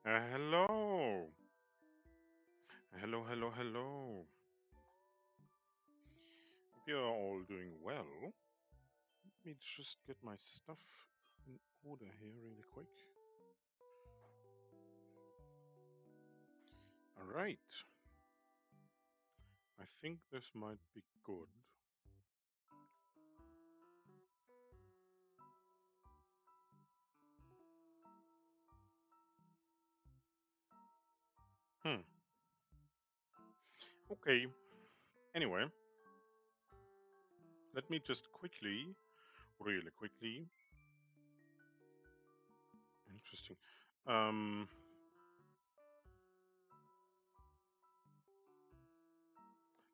Hello. Hello, hello, hello. Hope you're all doing well. Let me just get my stuff in order here really quick. All right. I think this might be good. Hmm. Okay. Anyway, let me just quickly, really quickly. Interesting. Um.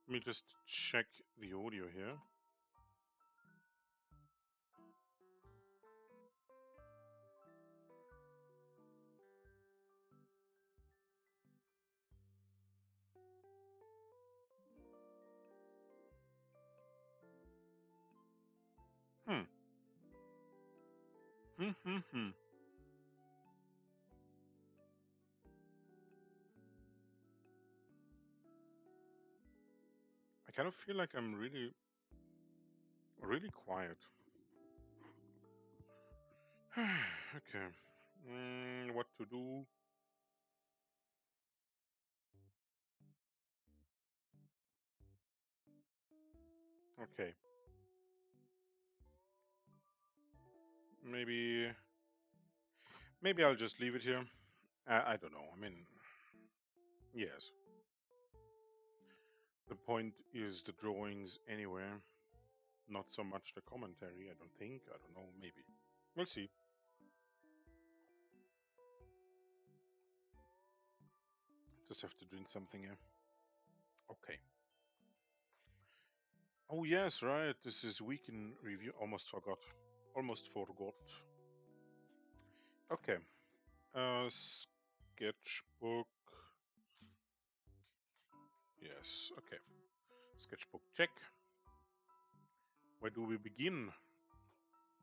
Let me just check the audio here. Hmm. Hmm. Hmm. Hmm. I kind of feel like I'm really, really quiet. Okay. What to do? Okay. Maybe I'll just leave it here. I don't know. I mean, yes. The point is the drawings anywhere, not so much the commentary. I don't think. I don't know. Maybe we'll see. Just have to drink something here. Okay. Oh yes, right. This is week in review. Almost forgot. Almost forgot. Okay. Sketchbook. Yes. Okay. Sketchbook check. Where do we begin?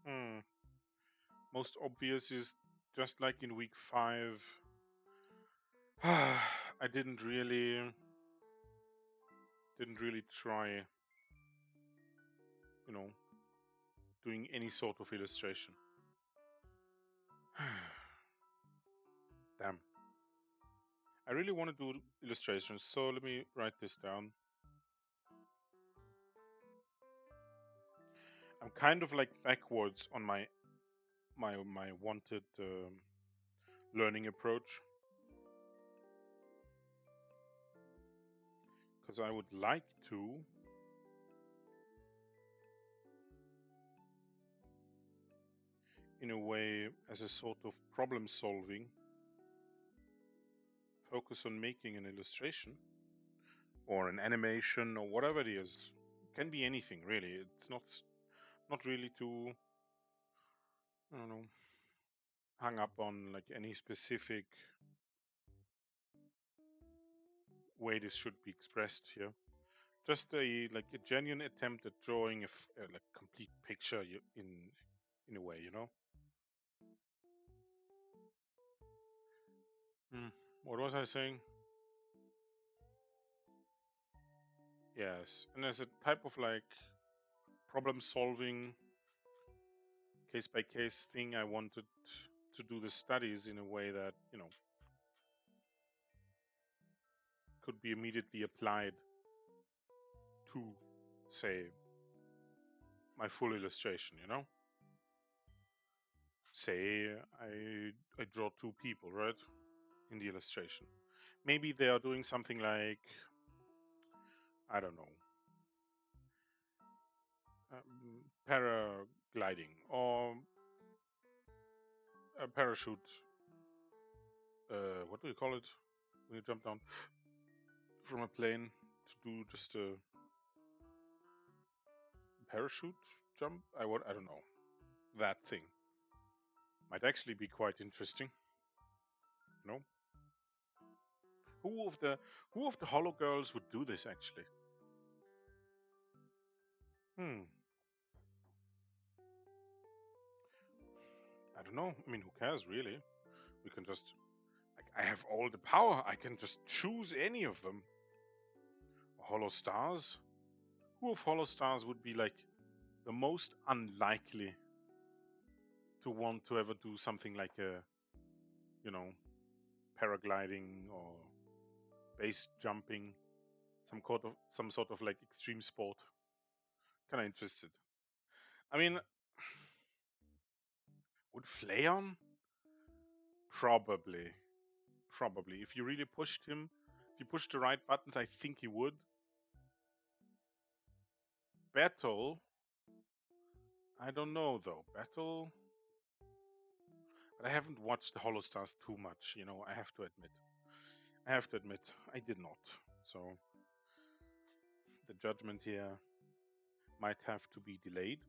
Hmm. Most obvious is just like in week 5. I didn't really try, you know, doing any sort of illustration. Damn. I really want to do illustrations, so let me write this down. I'm kind of like backwards on my wanted learning approach, because I would like to in a way as a sort of problem solving focus on making an illustration or an animation or whatever it is. It can be anything really. It's not really too, I don't know, hung up on like any specific way this should be expressed here. Just a genuine attempt at drawing a like complete picture in a way, you know. What was I saying? Yes, and as a type of like problem solving case by case thing, I wanted to do the studies in a way that, you know, could be immediately applied to, say, my full illustration, you know. Say I draw two people, right, in the illustration. Maybe they are doing something like, I don't know, paragliding or a parachute. What do you call it when you jump down from a plane to do just a parachute jump? I don't know. That thing might actually be quite interesting. You know, who of the who of the Hollow Girls would do this actually? Hmm. I don't know. I mean, who cares really? We can just like I have all the power. I can just choose any of them. Hollow stars? Who of hollow stars would be like the most unlikely to want to ever do something like a, you know, paragliding or base jumping, some sort of like extreme sport? Kind of interested. I mean, would Flayon? Probably. Probably. If you really pushed him, if you pushed the right buttons, I think he would. Battle? I don't know though. Battle? But I haven't watched the Hollow Stars too much, you know, I have to admit. I did not. So the judgment here might have to be delayed.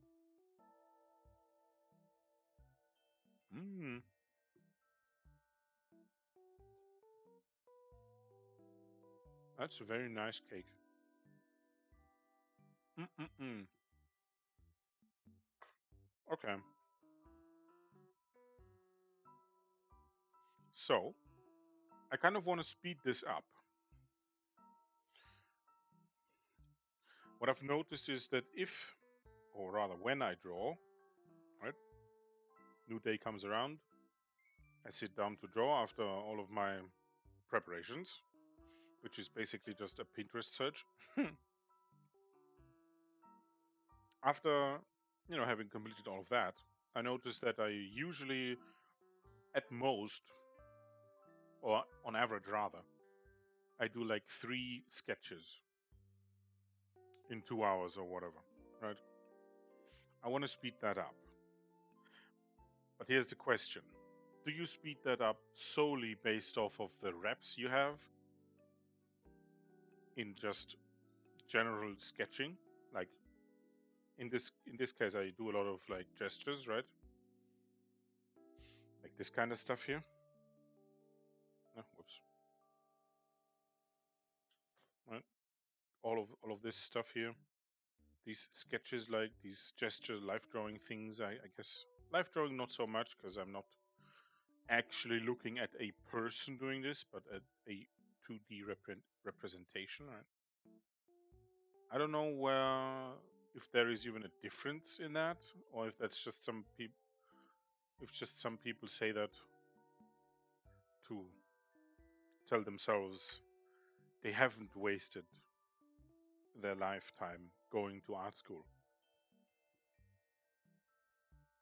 Mm. That's a very nice cake. Mm-mm-mm. Okay. So, I kind of want to speed this up. What I've noticed is that if, or rather when I draw, right, new day comes around, I sit down to draw after all of my preparations, which is basically just a Pinterest search. After, you know, having completed all of that, I noticed that I usually, at most, or on average rather, I do like 3 sketches in 2 hours or whatever, right? I want to speed that up. But here's the question. Do you speed that up solely based off of the reps you have in just general sketching? Like in this case I do a lot of like gestures, right? Like this kind of stuff here. Whoops. Right? All of this stuff here. These sketches, like these gestures, life drawing things, I guess. Life drawing not so much because I'm not actually looking at a person doing this, but at a 2D representation, right? I don't know if there is even a difference in that, or if that's just some people. If just some people say that to tell themselves they haven't wasted their lifetime going to art school.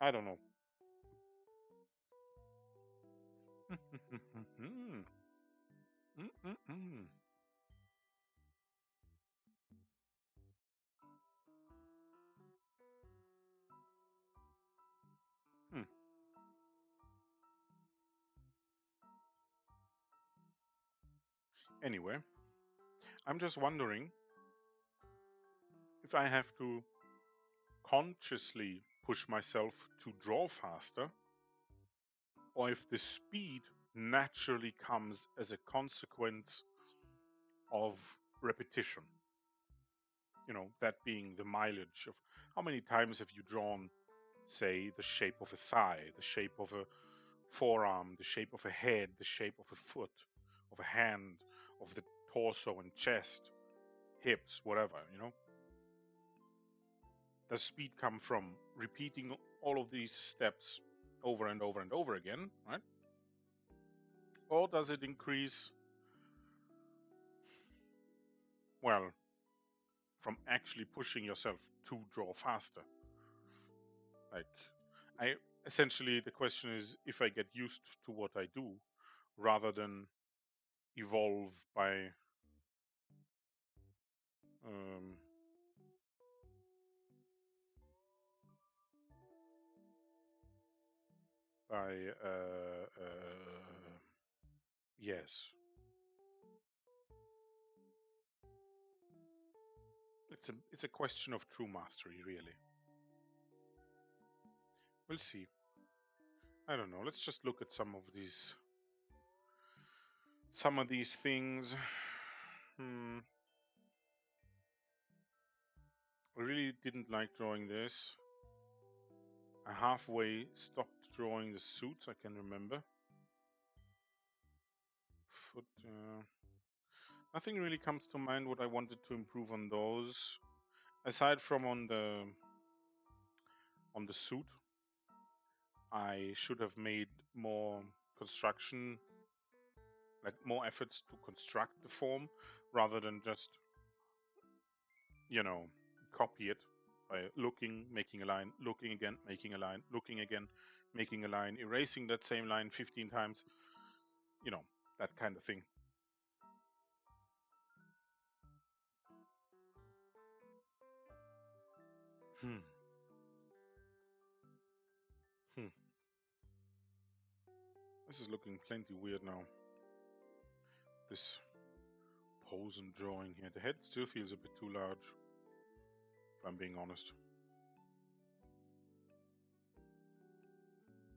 I don't know. Hmm. Anyway, I'm just wondering if I have to consciously push myself to draw faster, or if the speed naturally comes as a consequence of repetition. You know, that being the mileage of how many times have you drawn, say, the shape of a thigh, the shape of a forearm, the shape of a head, the shape of a foot, of a hand, of the torso and chest, hips, whatever, you know? Does speed come from repeating all of these steps over and over and over again, right? Or does it increase, well, from actually pushing yourself to draw faster? Like, I essentially, the question is if I get used to what I do rather than evolve um, by yes, it's a question of true mastery, really. We'll see. I don't know. Let's just look at some of these things. I really didn't like drawing this. I halfway stopped drawing the suits, I can remember. foot. Nothing really comes to mind what I wanted to improve on those, aside from on the suit. I should have made more construction, like more efforts to construct the form rather than just, you know, copy it by looking, making a line, looking again, making a line, looking again, making a line, erasing that same line 15 times, you know, that kind of thing. Hmm. Hmm. This is looking plenty weird now. This pose and drawing here. The head still feels a bit too large, if I'm being honest.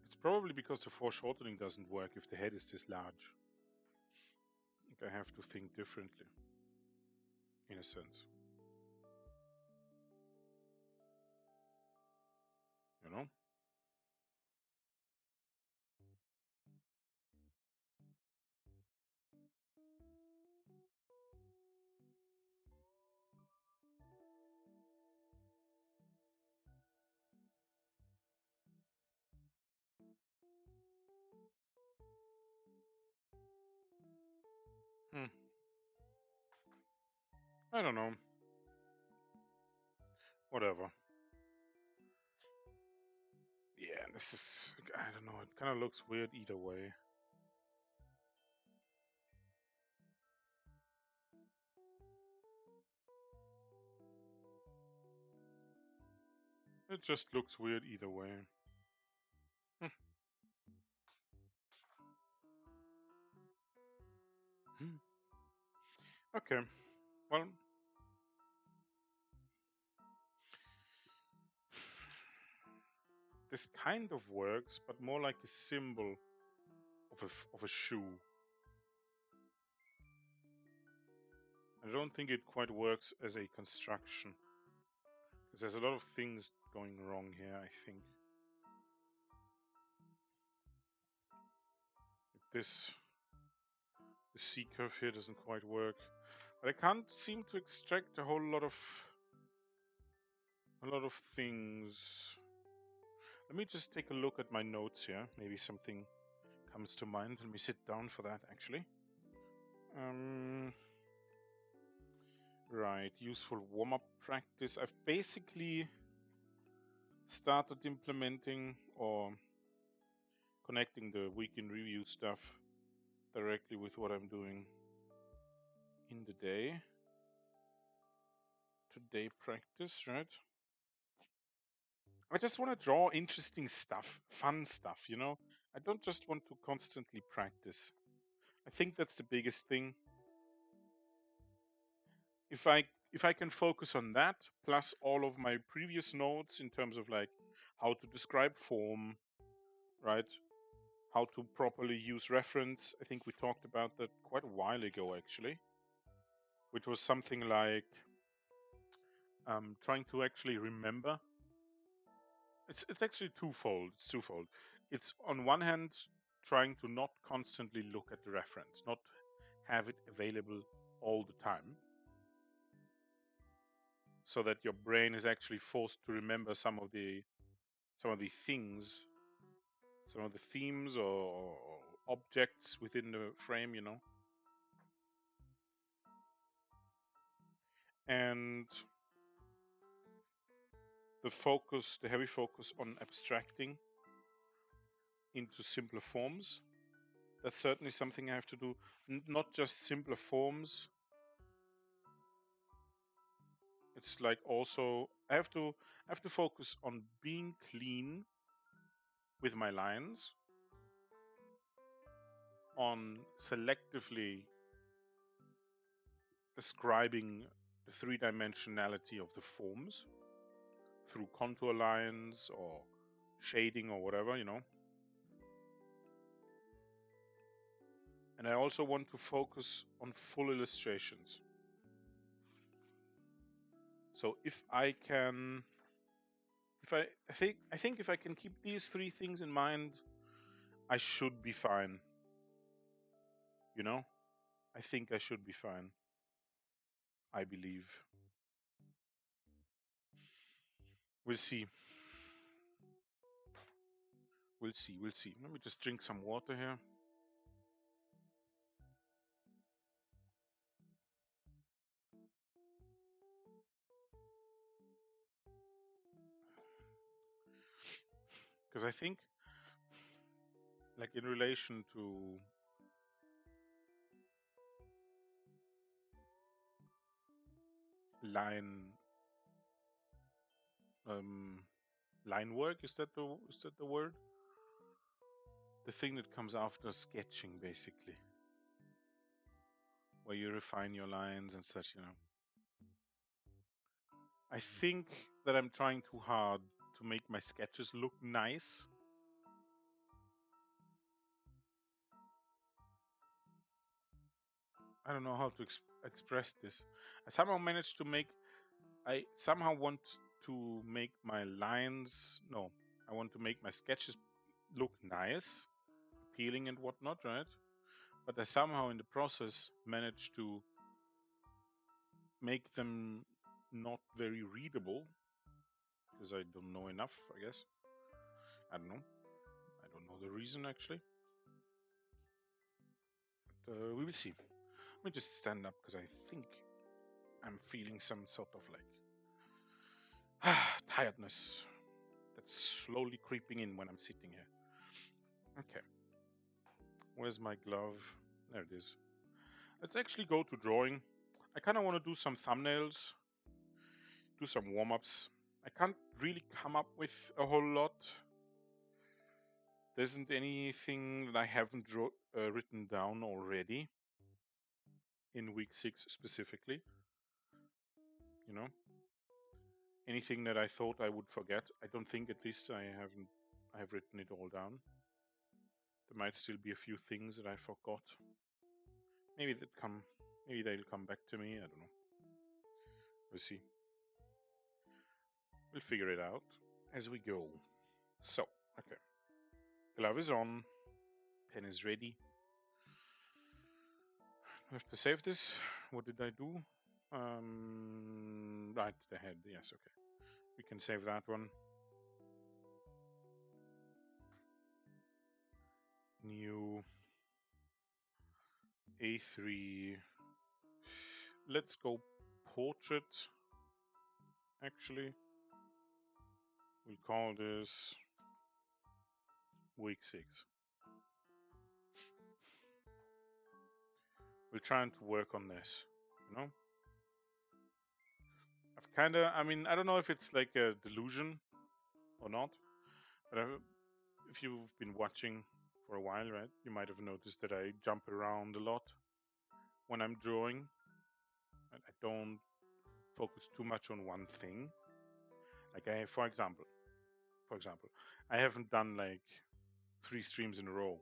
It's probably because the foreshortening doesn't work if the head is this large. I think I have to think differently, in a sense. You know? Hmm. I don't know. Whatever. Yeah, this is, I don't know, it kind of looks weird either way. It just looks weird either way. Hmm. Hmm. Okay, well, this kind of works, but more like a symbol of a shoe. I don't think it quite works as a construction. Because there's a lot of things going wrong here, I think. This the C curve here doesn't quite work. But I can't seem to extract a lot of things. Let me just take a look at my notes here. Maybe something comes to mind. Let me sit down for that actually. Right, useful warm-up practice. I've basically started implementing or connecting the week in review stuff directly with what I'm doing in the day. Today practice, right? I just want to draw interesting stuff, fun stuff, you know? I don't just want to constantly practice. I think that's the biggest thing. If I can focus on that plus all of my previous notes in terms of like how to describe form, right? How to properly use reference. I think we talked about that quite a while ago actually, which was something like trying to actually remember. It's actually twofold. It's twofold. It's on one hand trying to not constantly look at the reference, not have it available all the time, so that your brain is actually forced to remember some of the things, some of the themes or objects within the frame, you know. And the heavy focus on abstracting into simpler forms. That's certainly something I have to do. Not just simpler forms. It's like also I have to focus on being clean with my lines, on selectively describing the three-dimensionality of the forms through contour lines or shading or whatever, you know. And I also want to focus on full illustrations. So if I can, I think if I can keep these three things in mind, I should be fine. You know? I think I should be fine. I believe. We'll see. We'll see. We'll see. Let me just drink some water here. Because I think, like, in relation to line um line work, is that the word? The thing that comes after sketching, basically, where you refine your lines and such, I think that I'm trying too hard to make my sketches look nice. I don't know how to express this. I somehow want to make my lines, no, I want to make my sketches look nice, appealing and whatnot, right? But I somehow in the process managed to make them not very readable because I don't know enough, I guess. I don't know. I don't know the reason actually. But we will see. Let me just stand up because I think I'm feeling some sort of like tiredness that's slowly creeping in when I'm sitting here. Okay. Where's my glove? There it is. Let's actually go to drawing. I kind of want to do some thumbnails, do some warm-ups. I can't really come up with a whole lot. There isn't anything that I haven't written down already in week 6 specifically. You know, anything that I thought I would forget. I don't think, at least I have written it all down. There might still be a few things that I forgot. Maybe they'll come back to me. I don't know. We'll see. We'll figure it out as we go. So, okay. Glove is on. Pen is ready. I have to save this. What did I do? Right, the head. Yes, okay. We can save that one. New A3. Let's go portrait. Actually, we'll call this week 6. We're trying to work on this, you know? I don't know if it's like a delusion or not, but if you've been watching for a while, right, you might have noticed that I jump around a lot when I'm drawing. I don't focus too much on one thing. Like for example, I haven't done like 3 streams in a row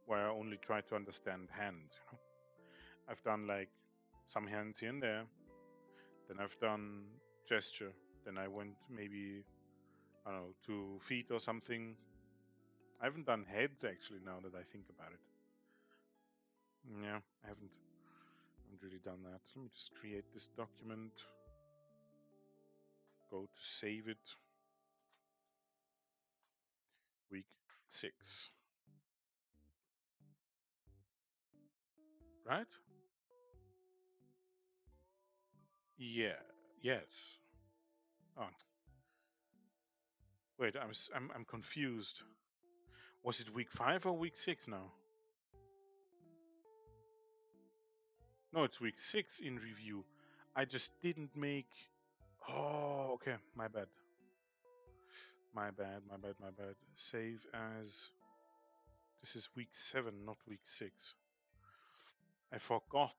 where I only try to understand hands. I've done like some hands here and there. Then I've done gesture. Then I went maybe, I don't know, to feet or something. I haven't done heads actually, now that I think about it. Yeah, I haven't really done that. Let me just create this document. Go to save it. Week 6. Right? Yeah. Yes. Oh. Wait, I'm confused. Was it week 5 or week 6 now? No, it's week 6 in review. I just didn't make... Oh, okay. My bad. My bad. Save as... This is week 7, not week 6. I forgot.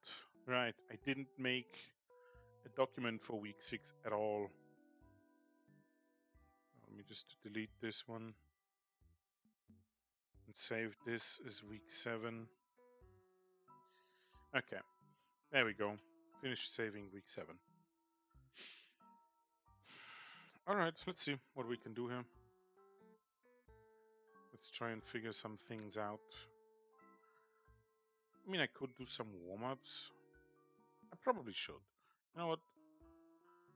Right, I didn't make a document for week 6 at all. Let me just delete this one. And save this as week 7. Okay, there we go. Finish saving week 7. Alright, let's see what we can do here. Let's try and figure some things out. I mean, I could do some warm-ups. I probably should. You know what?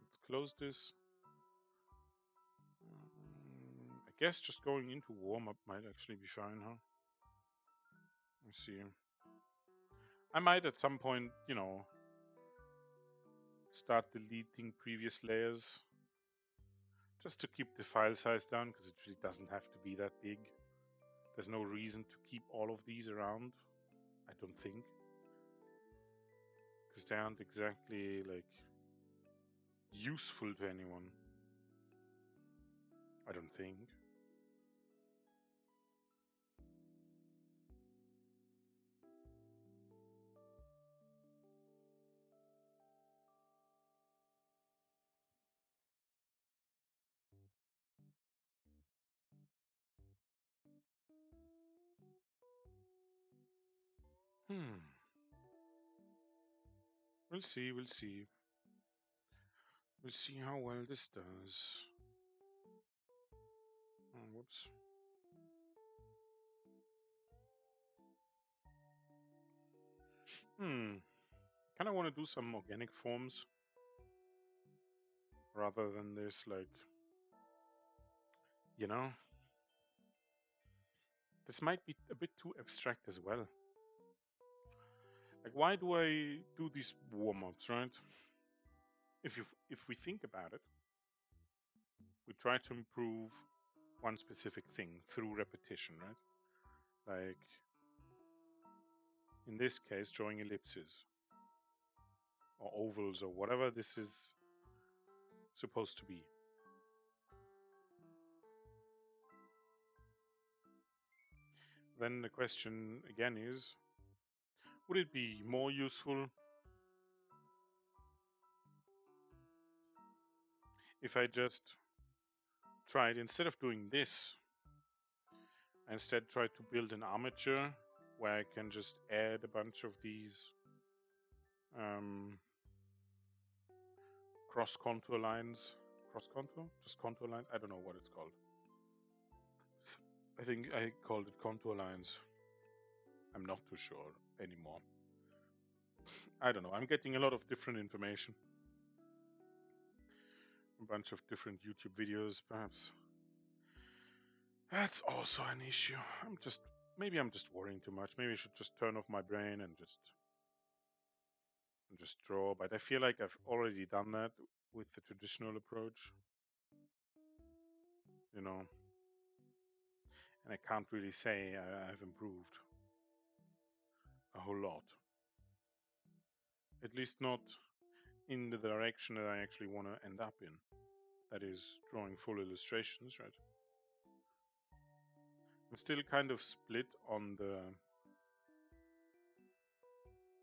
Let's close this. I guess just going into warm-up might actually be fine, huh? Let's see. I might at some point, start deleting previous layers just to keep the file size down, because it really doesn't have to be that big. There's no reason to keep all of these around, I don't think, because they aren't exactly like useful to anyone. I don't think. Hmm. We'll see, we'll see. We'll see how well this does. Oh, whoops. Kind of want to do some organic forms rather than this, like, you know, this might be a bit too abstract as well. Like, why do I do these warm-ups, right? If we think about it, we try to improve one specific thing through repetition, right? Like, in this case, drawing ellipses or ovals or whatever this is supposed to be. Then the question again is, would it be more useful if I just tried, instead of doing this, I instead try to build an armature where I can just add a bunch of these cross contour lines. Cross contour? Just contour lines? I don't know what it's called. I think I called it contour lines. I'm not too sure anymore. I don't know. I'm getting a lot of different information. A bunch of different YouTube videos, perhaps. That's also an issue. Maybe I'm just worrying too much. Maybe I should just turn off my brain and just draw. But I feel like I've already done that with the traditional approach, and I can't really say I've improved a whole lot. At least not in the direction that I actually want to end up in. That is drawing full illustrations, right? I'm still kind of split on the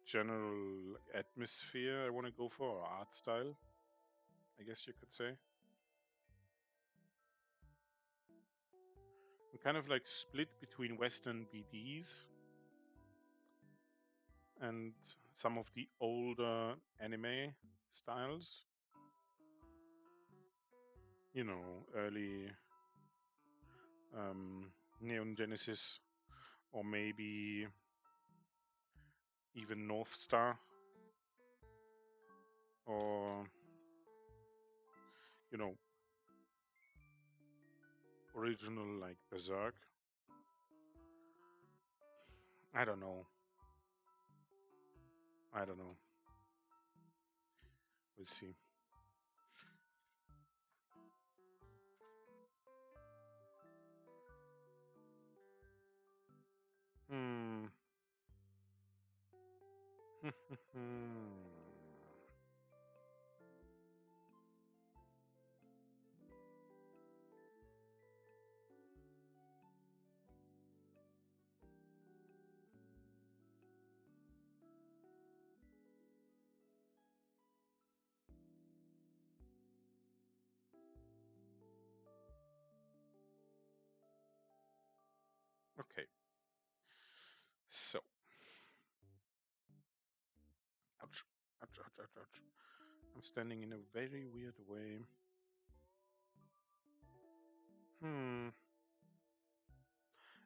general atmosphere I want to go for, or art style, I guess you could say. I'm kind of like split between Western BDs and some of the older anime styles. Early Neon Genesis, or maybe even North Star, or original like Berserk. I don't know. We'll see. Hmm. Okay. So, ouch, ouch, ouch, ouch, ouch. I'm standing in a very weird way.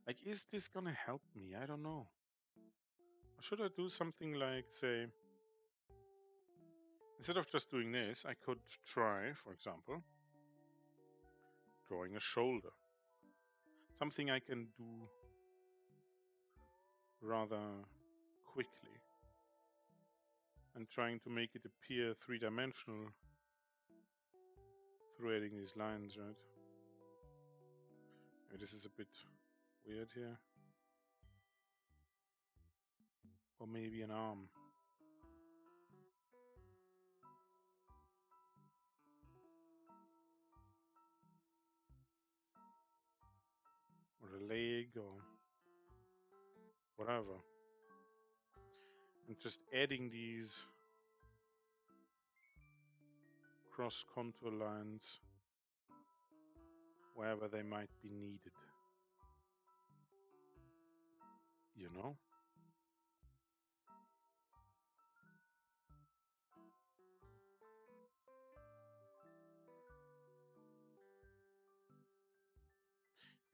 Like, is this gonna help me? I don't know. Or Should I do something like, say, instead of just doing this, I could try, for example, drawing a shoulder. Something I can do rather quickly and trying to make it appear three-dimensional through adding these lines, right? Maybe this is a bit weird here. Or maybe an arm. Or a leg or whatever. And just adding these cross contour lines wherever they might be needed. You know?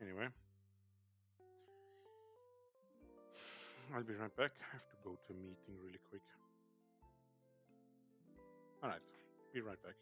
Anyway, I'll be right back. I have to go to a meeting really quick. Alright, be right back.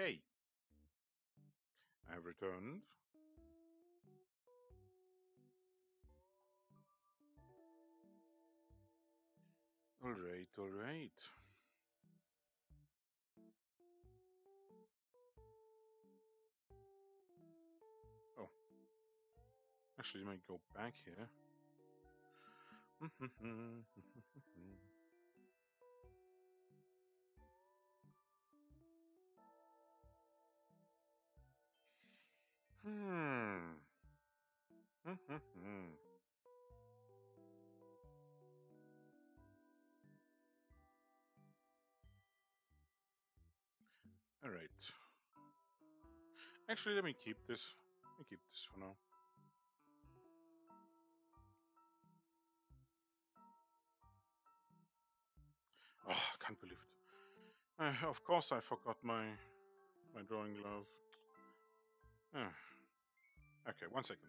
Okay, I've returned. All right, all right. Oh, actually, let me go back here. Hmm. All right. Actually, let me keep this. Let me keep this for now. Oh, I can't believe it. Of course, I forgot my drawing glove. Ah, okay, 1 second.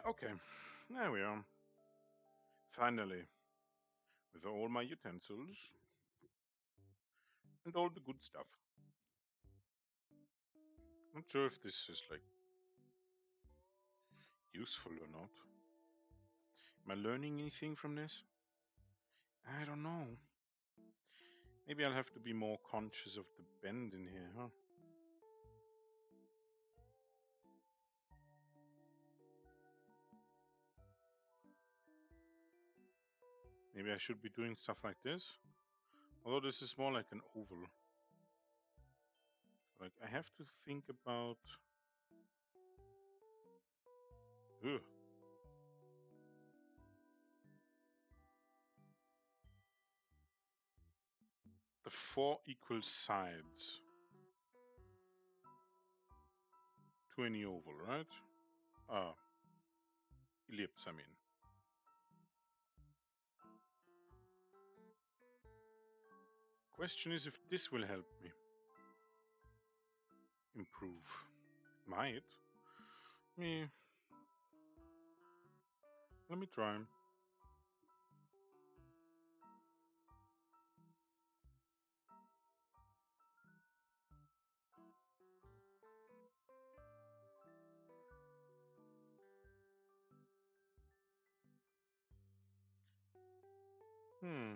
Okay, there we are. Finally, with all my utensils and all the good stuff. Not sure if this is like useful or not. Am I learning anything from this? I don't know. Maybe I'll have to be more conscious of the bend in here, huh? Maybe I should be doing stuff like this. Although this is more like an oval. Like I have to think about ugh, the four equal sides to any oval, right? Ah, ellipse, I mean. Question is if this will help me improve. Might. Me. Let me try. Hmm.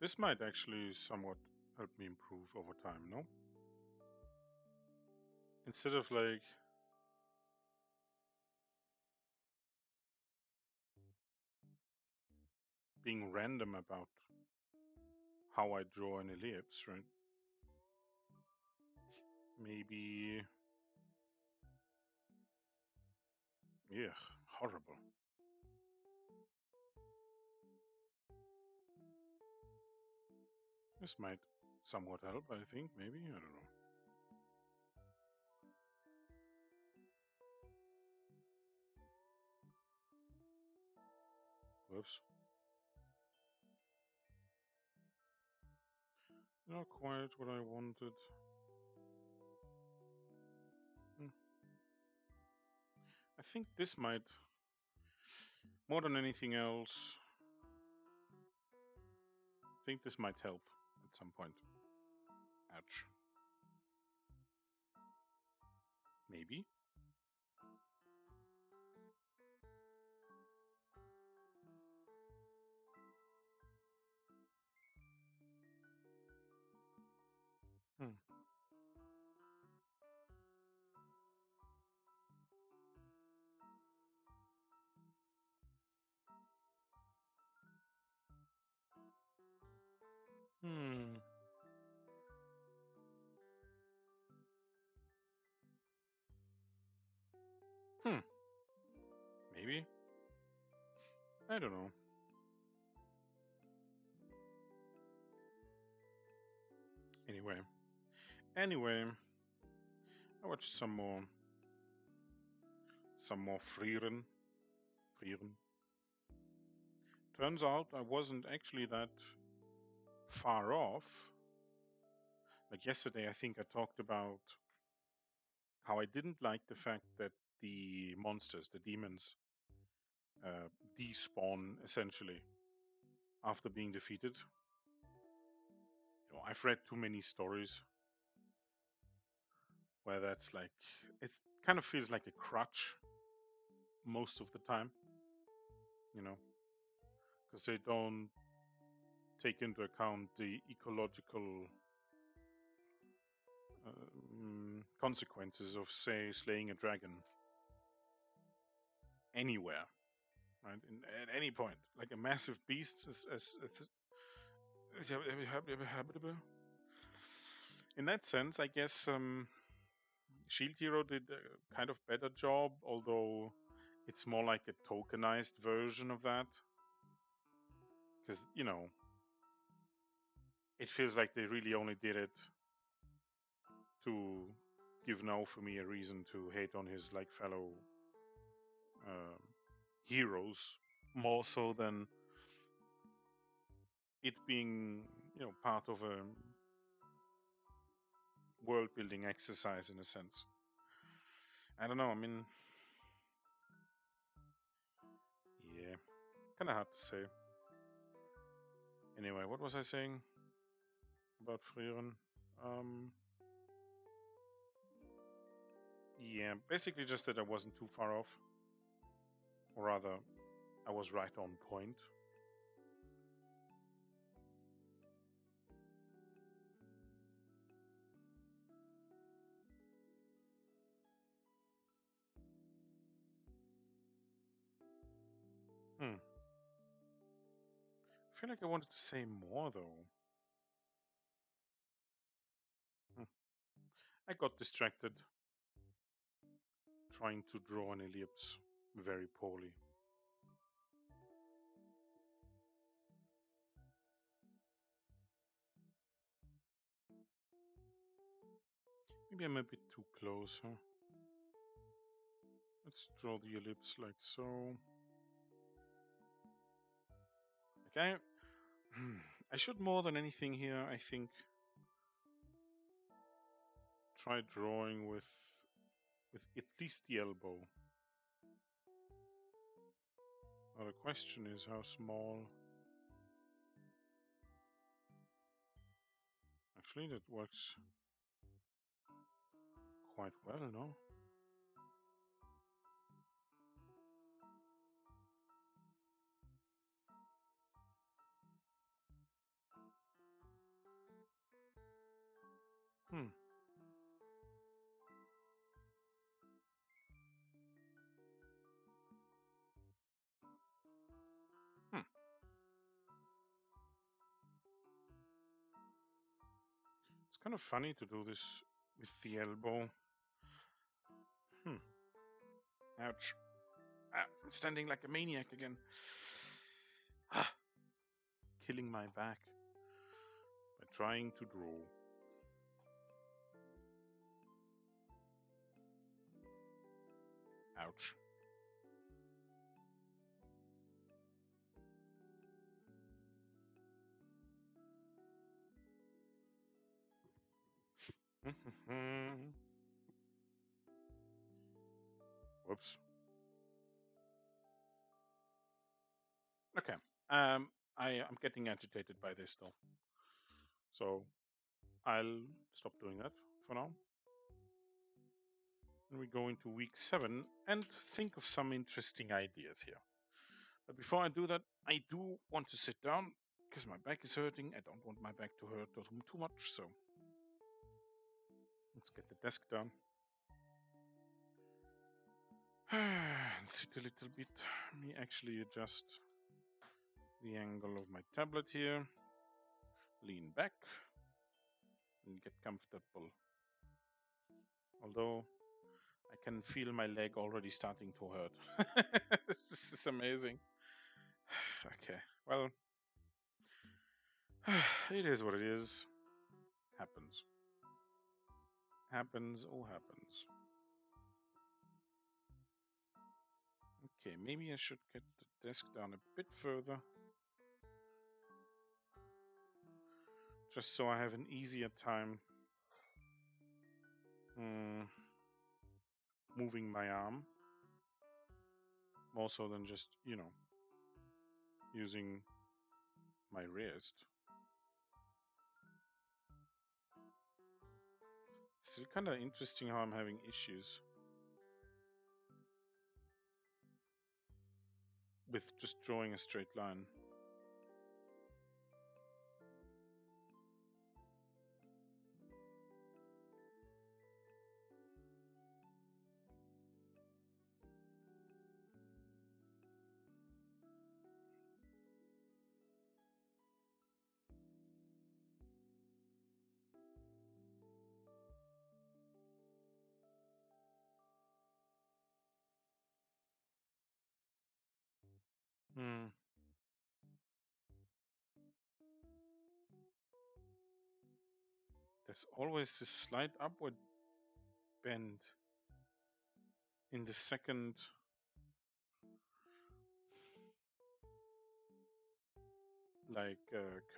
This might actually somewhat help me improve over time, no? Instead of like being random about how I draw an ellipse, right? Maybe. Yeah, horrible. This might somewhat help, I think, maybe. I don't know. Whoops. Not quite what I wanted. Hmm. I think this might, more than anything else, I think this might help at some point. Ouch. Maybe. Hmm. Hmm. Hmm. Maybe. I don't know. Anyway. Anyway, I watched some more Frieren. Frieren. Turns out I wasn't actually that far off. Like yesterday, I think I talked about how I didn't like the fact that the monsters, the demons, despawn essentially after being defeated. I've read too many stories where that's like it kind of feels like a crutch most of the time, you know, because they don't take into account the ecological consequences of, say, slaying a dragon anywhere, right? At any point, like a massive beast, in that sense, I guess Shield Hero did a kind of better job, although it's more like a tokenized version of that. Because, it feels like they really only did it to give Naofumi a reason to hate on his like fellow uh, heroes more so than it being part of a world building exercise in a sense. I don't know. I mean, yeah, kind of hard to say. Anyway, what was I saying about Frieren? Um, yeah, basically just that I wasn't too far off, or rather, I was right on point. Hmm. I feel like I wanted to say more though. Hmm. I got distracted trying to draw an ellipse very poorly. Maybe I'm a bit too close, huh? Let's draw the ellipse like so. Okay. I should more than anything here, I think, try drawing with at least the elbow. Now the question is how small. Actually, that works quite well, no? Hmm. Hmm. It's kind of funny to do this with the elbow. Hmm. Ouch. Ah, I'm standing like a maniac again. Ah, killing my back by trying to draw. Ouch. Whoops. Okay. I'm getting agitated by this though. So I'll stop doing that for now. And we go into week 7 and think of some interesting ideas here. But before I do that, I do want to sit down because my back is hurting. I don't want my back to hurt too much. So let's get the desk down. And sit a little bit. Let me actually adjust the angle of my tablet here. lean back and get comfortable. Although I can feel my leg already starting to hurt. This is amazing. Okay, well, it is what it is. Happens. Happens, oh, happens. Okay, maybe I should get the desk down a bit further. Just so I have an easier time moving my arm. More so than just, using my wrist. Still kind of interesting how I'm having issues with just drawing a straight line. Hmm. There's always this slight upward bend in the second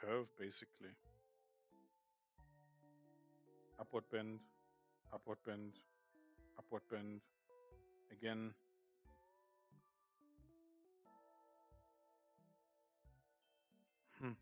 curve, basically. Upward bend, upward bend, upward bend, again. Hmm.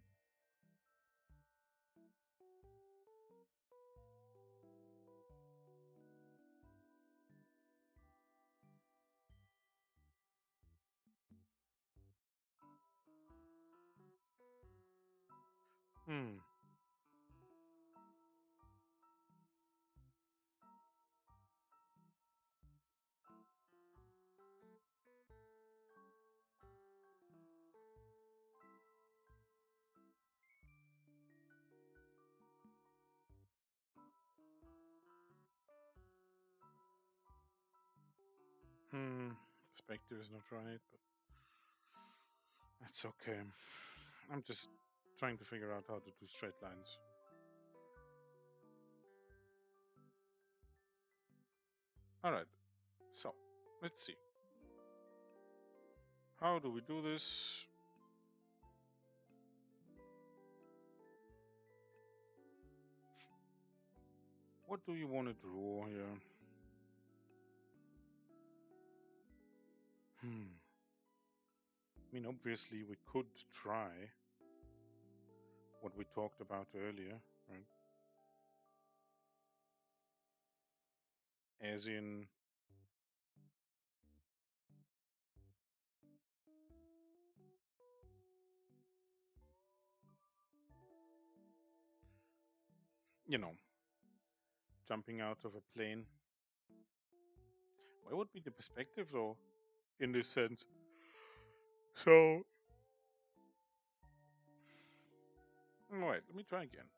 Hmm. Perspective is not right, but that's okay. I'm just trying to figure out how to do straight lines. Alright, so let's see. How do we do this? What do you want to draw here? I mean, obviously, we could try what we talked about earlier, right? As in, jumping out of a plane. What would be the perspective, though, in this sense? So, wait, let me try again.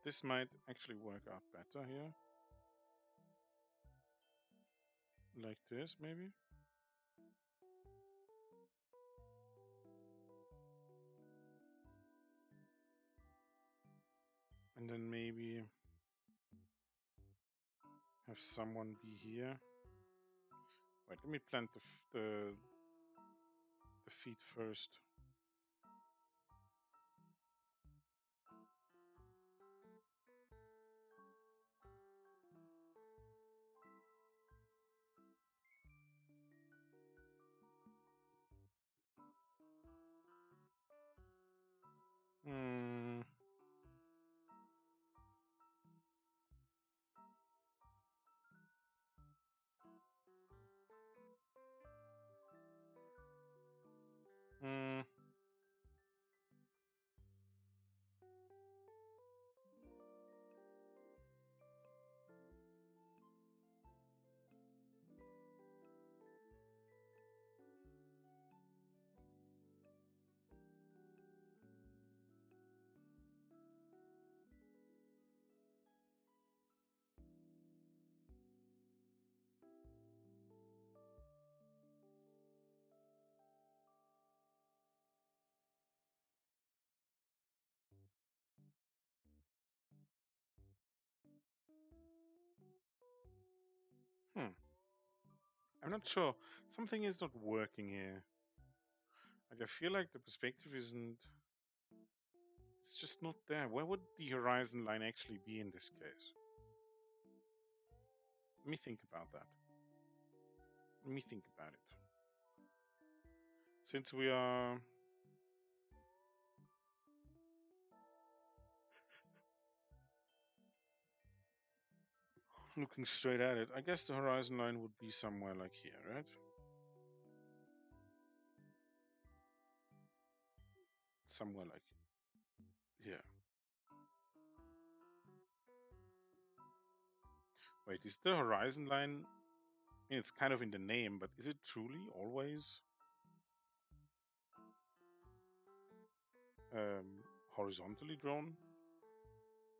This might actually work out better here. Like this, maybe? And then maybe have someone be here. Wait, let me plant the feet first. Hmm. Hmm. Hmm. I'm not sure. Something is not working here. Like I feel like the perspective isn't. It's just not there. Where would the horizon line actually be in this case? Let me think about that. Let me think about it. Since we are looking straight at it, I guess the horizon line would be somewhere like here, right? Somewhere like here. Wait, is the horizon line? I mean, it's kind of in the name, but is it truly always horizontally drawn?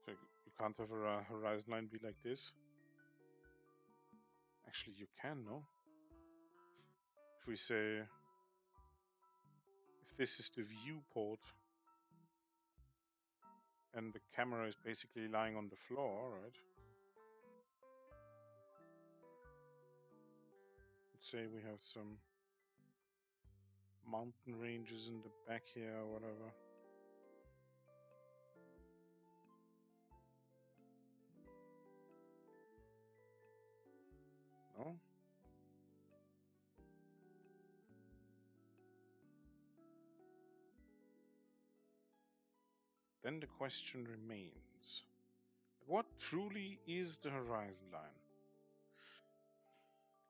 So you can't have a horizon line be like this. Actually, you can, no? If we say, if this is the viewport and the camera is basically lying on the floor, right? Let's say we have some mountain ranges in the back here or whatever. No? Then the question remains, what truly is the horizon line?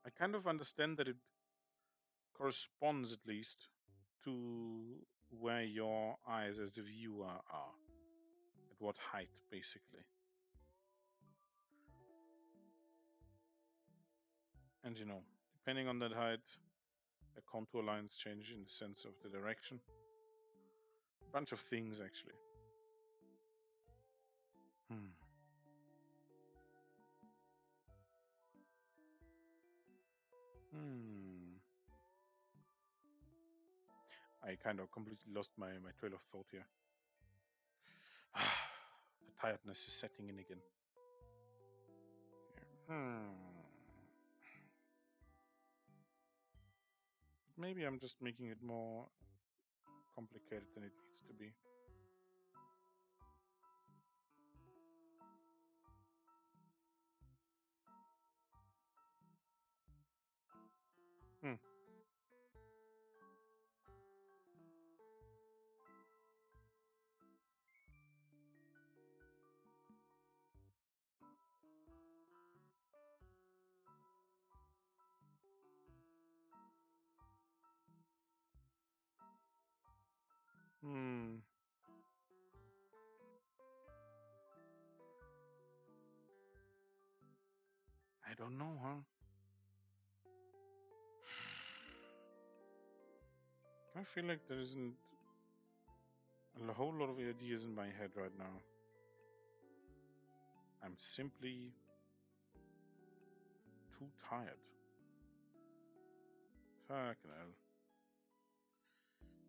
I kind of understand that it corresponds at least to where your eyes as the viewer are, at what height basically. And depending on that height, the contour lines change in the sense of the direction. A bunch of things actually. Hmm. Hmm. I kind of completely lost my trail of thought here. The tiredness is setting in again. Hmm. Maybe I'm just making it more complicated than it needs to be. Hmm. Hmm. I don't know, huh? I feel like there isn't a whole lot of ideas in my head right now. I'm simply too tired. Fucking hell.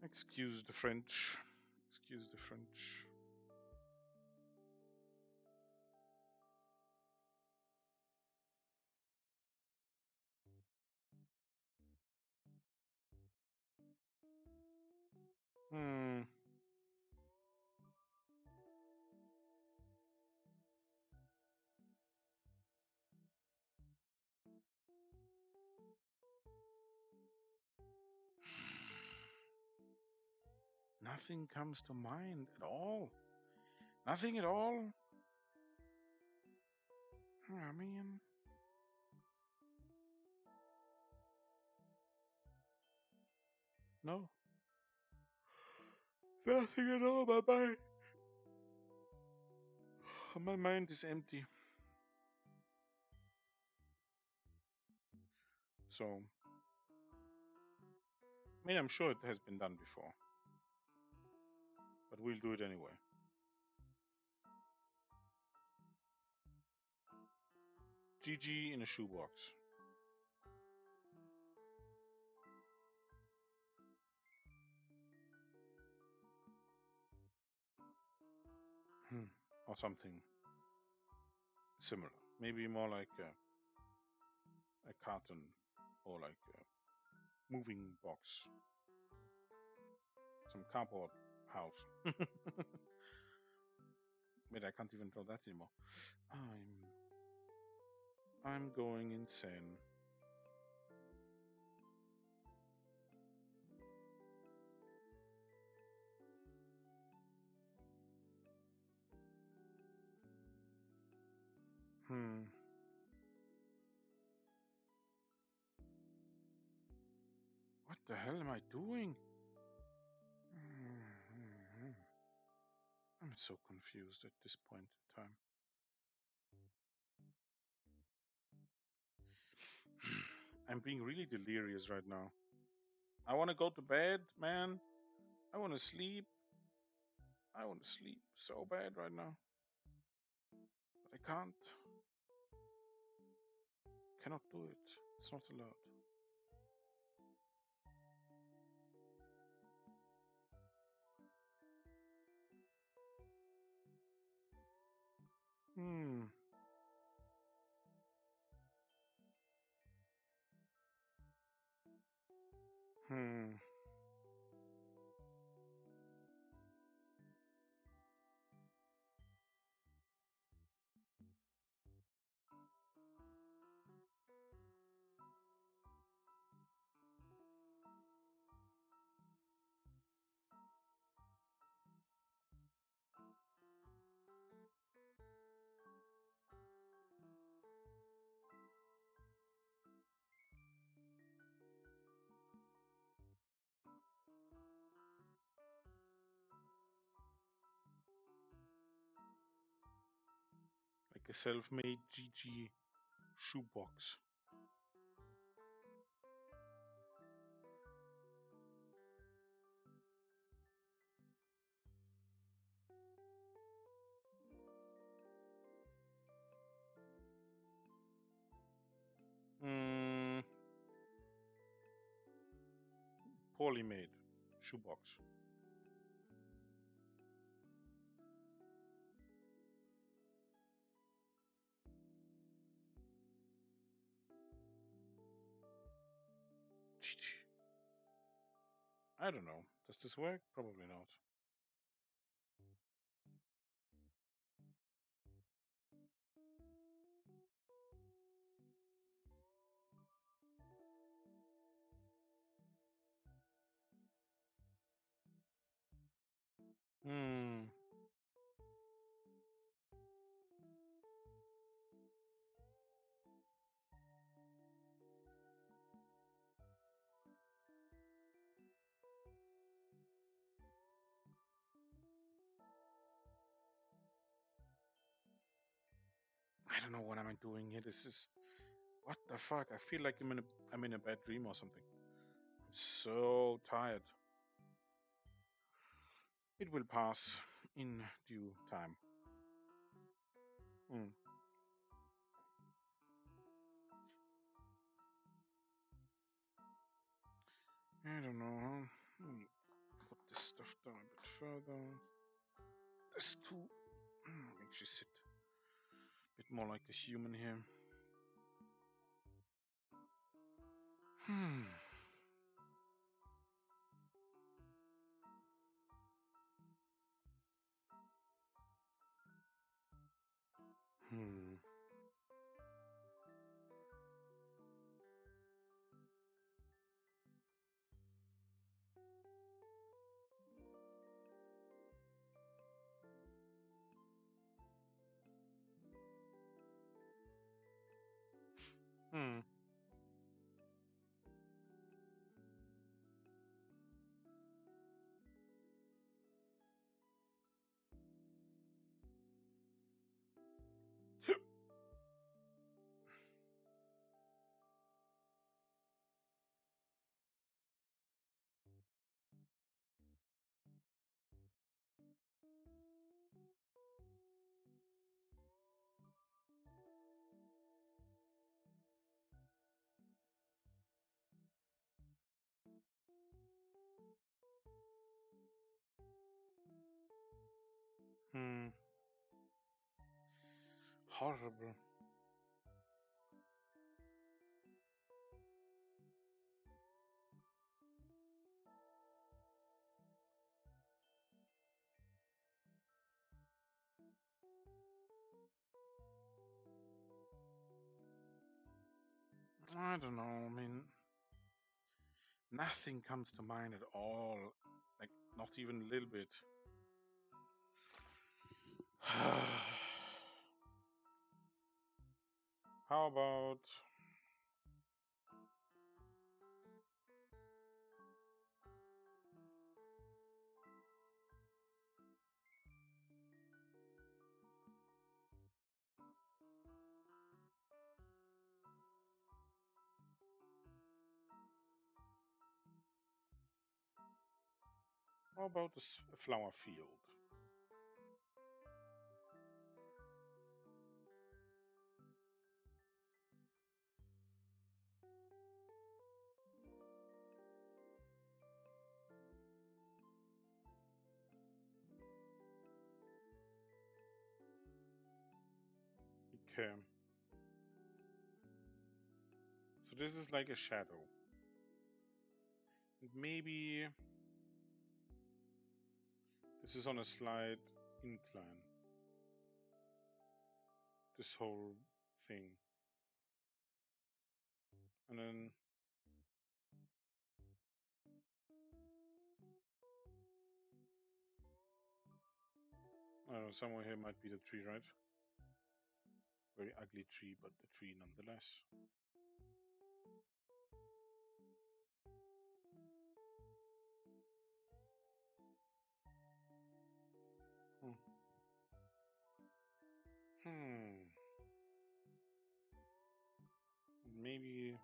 Excuse the French. Excuse the French. Hmm. Nothing comes to mind at all. Nothing at all. I mean, no. Nothing at all. My mind is empty. So, I mean, I'm sure it has been done before, but we'll do it anyway. GG in a shoebox. Or something similar. Maybe more like carton or like a moving box, some cardboard house. Wait, I can't even draw that anymore. I'm going insane. What the hell am I doing? I'm so confused at this point in time. I'm being really delirious right now. I want to go to bed, man. I want to sleep. I want to sleep so bad right now. But I can't. Cannot do it. It's not allowed. Hmm. Hmm. Like a self-made GG shoebox. Hmm. Poorly made shoebox. GG. I don't know. Does this work? Probably not. Hmm. I don't know what am I doing here. This is what the fuck. I feel like I'm in a bad dream or something. I'm so tired. It will pass in due time. Hmm. I don't know. Put this stuff down a bit further. This too makes you sit a bit more like a human here. Hmm. Hmm. Hmm. Hmm. Horrible. I don't know. I mean, nothing comes to mind at all. Like, not even a little bit. How about... How about the flower field? Okay. So this is like a shadow. Maybe this is on a slight incline. This whole thing. And then I don't know, somewhere here might be the tree, right? Very ugly tree, but the tree nonetheless. Hmm. Hmm. Maybe.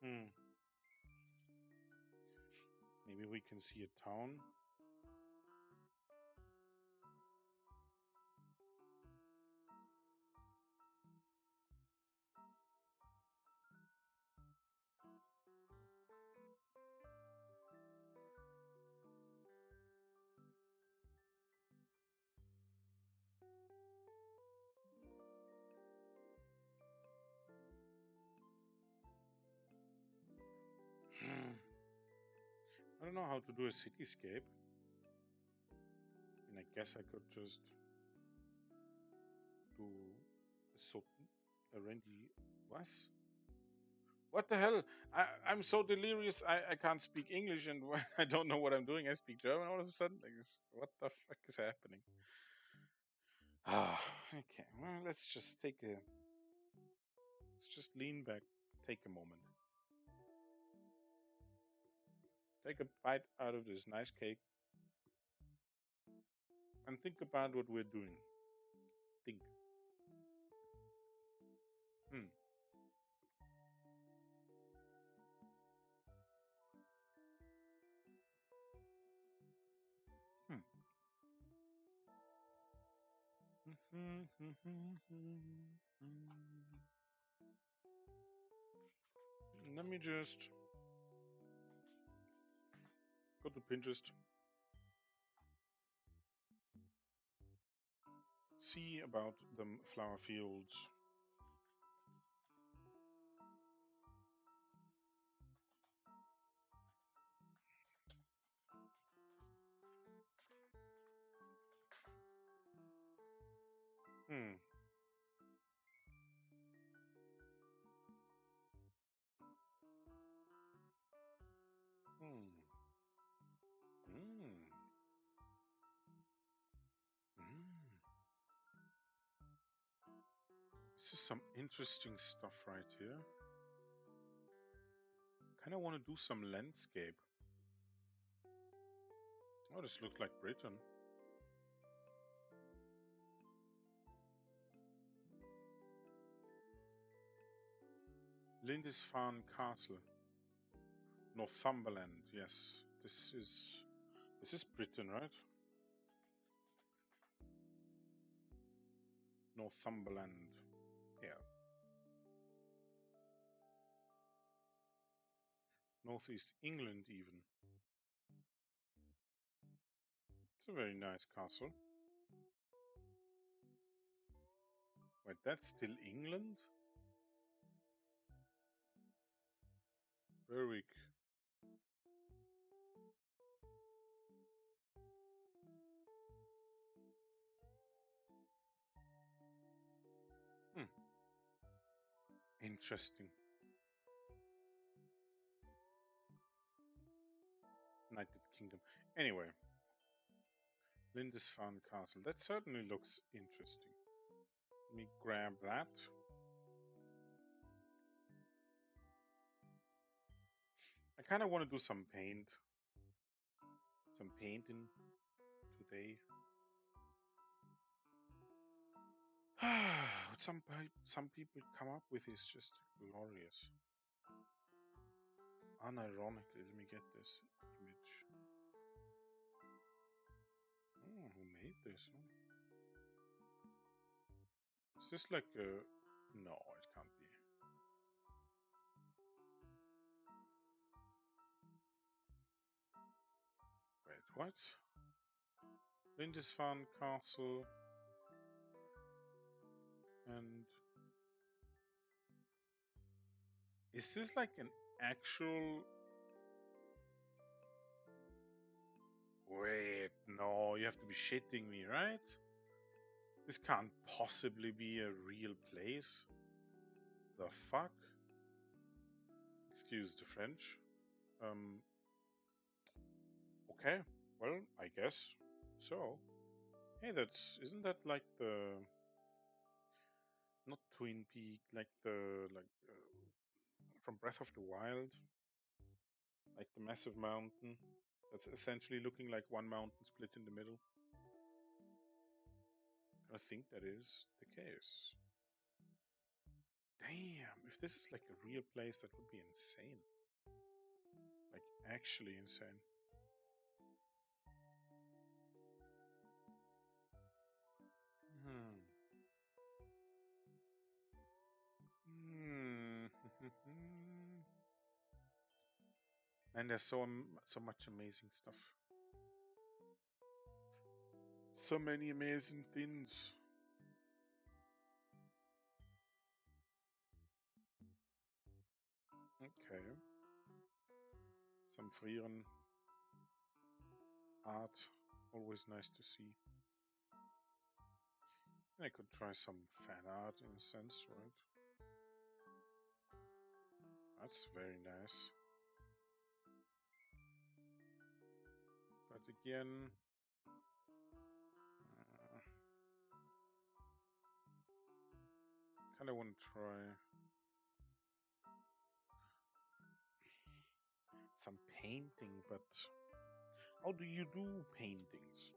Hmm. Maybe we can see a town. Hmm. I don't know how to do a cityscape. And I guess I could just do a rendy was. What the hell? I'm so delirious. I can't speak English, and I don't know what I'm doing. I speak German all of a sudden. Like, what the fuck is happening? Ah, okay. Well, let's just lean back, take a moment, take a bite out of this nice cake, and think about what we're doing. Think. Hmm. Hmm. Let me just go to Pinterest, see about the flower fields. Hmm. Hmm. Hmm. Hmm. This is some interesting stuff right here. Kind of want to do some landscape. Oh, this looks like Britain. Lindisfarne Castle, Northumberland. Yes, this is Britain, right? Northumberland. Yeah. Northeast England even. It's a very nice castle. Wait, that's still England? Berwick. Hmm. Interesting. United Kingdom. Anyway, Lindisfarne Castle. That certainly looks interesting. Let me grab that. I kind of want to do some painting today. What some people come up with is just glorious. Unironically, let me get this image. Oh, who made this? Is this like a... No, it can't be. Wait, what? Lindisfarne Castle. And... Is this like an actual... Wait, no, you have to be shitting me, right? This can't possibly be a real place. The fuck? Excuse the French. Okay, well, I guess so. Hey, isn't that like the... Not Twin Peak, like from Breath of the Wild? Like the massive mountain that's essentially looking like one mountain split in the middle. I think that is the case. Damn, if this is like a real place, that would be insane. Like, actually insane. And there's so much amazing stuff. So many amazing things. Okay. Some Frieren art. Always nice to see. I could try some fan art in a sense, right? That's very nice. But again, kind of want to try some painting, but how do you do paintings?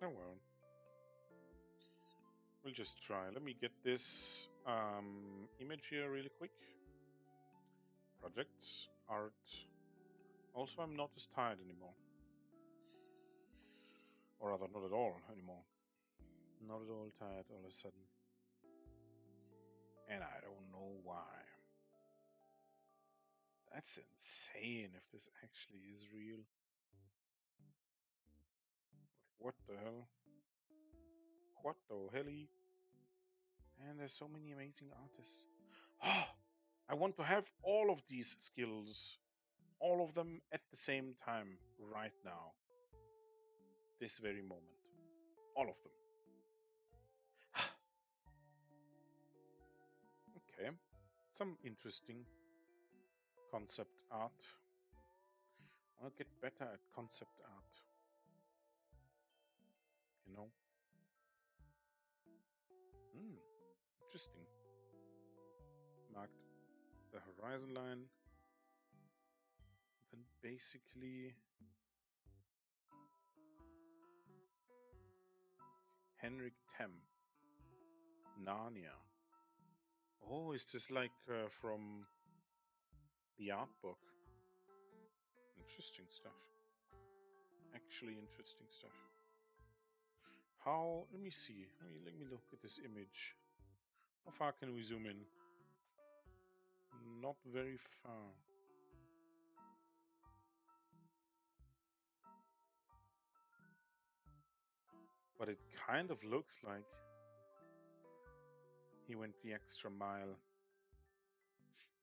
Oh well. We'll just try. Let me get this image here really quick. Projects, art. Also, I'm not as tired anymore. Or rather, not at all anymore. Not at all tired all of a sudden. And I don't know why. That's insane if this actually is real. What the hell? What the helly? And there's so many amazing artists. Oh, I want to have all of these skills. All of them at the same time right now. This very moment. All of them. Okay. Some interesting concept art. I'll get better at concept art. You know? Interesting. Marked the horizon line. Then basically Henrik Tem. Narnia. Oh, is this like from the art book? Interesting stuff. Actually interesting stuff. How, let me see. Let me look at this image. How far can we zoom in? Not very far. But it kind of looks like he went the extra mile.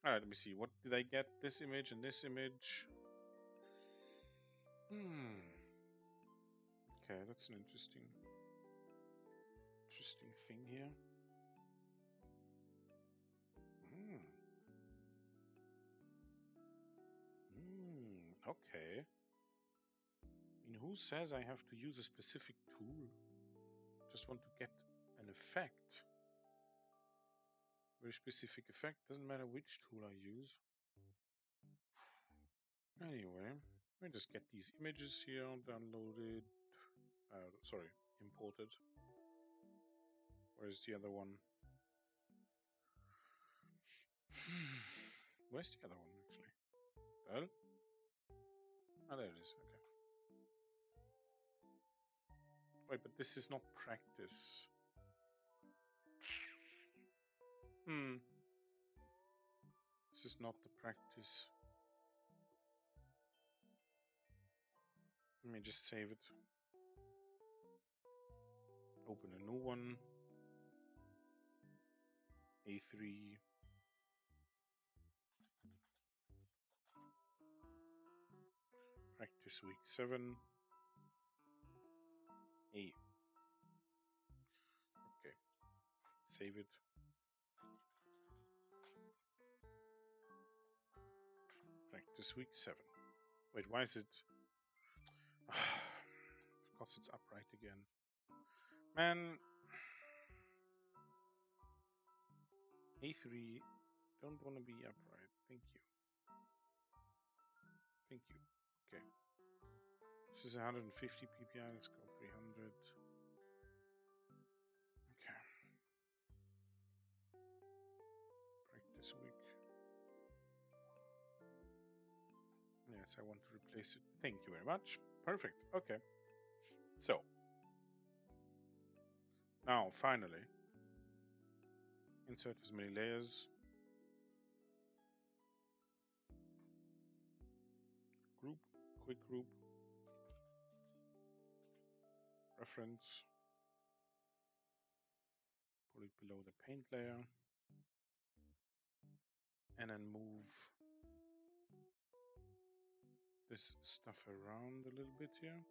Alright, let me see. What did I get? This image and this image. Okay, that's an interesting thing here. Okay. I mean, who says I have to use a specific tool? Just want to get an effect. Very specific effect. Doesn't matter which tool I use. Anyway, let me just get these images here downloaded. Sorry, imported. Where's the other one? Where's the other one, actually? Well? Oh, there it is. Okay. Wait, but this is not practice. This is not the practice. Let me just save it. Open a new one. A3. Practice week 7. A. Okay. Save it. Practice week 7. Wait, why is it? Of course, it's upright again. Man. A3. Don't want to be upright. Thank you. Thank you. Okay. This is 150 ppi. Let's go 300. Okay. Practice week. Yes, I want to replace it. Thank you very much. Perfect. Okay. So. Now, finally. Insert as many layers. Group. Quick group. Reference. Put it below the paint layer. And then move this stuff around a little bit here.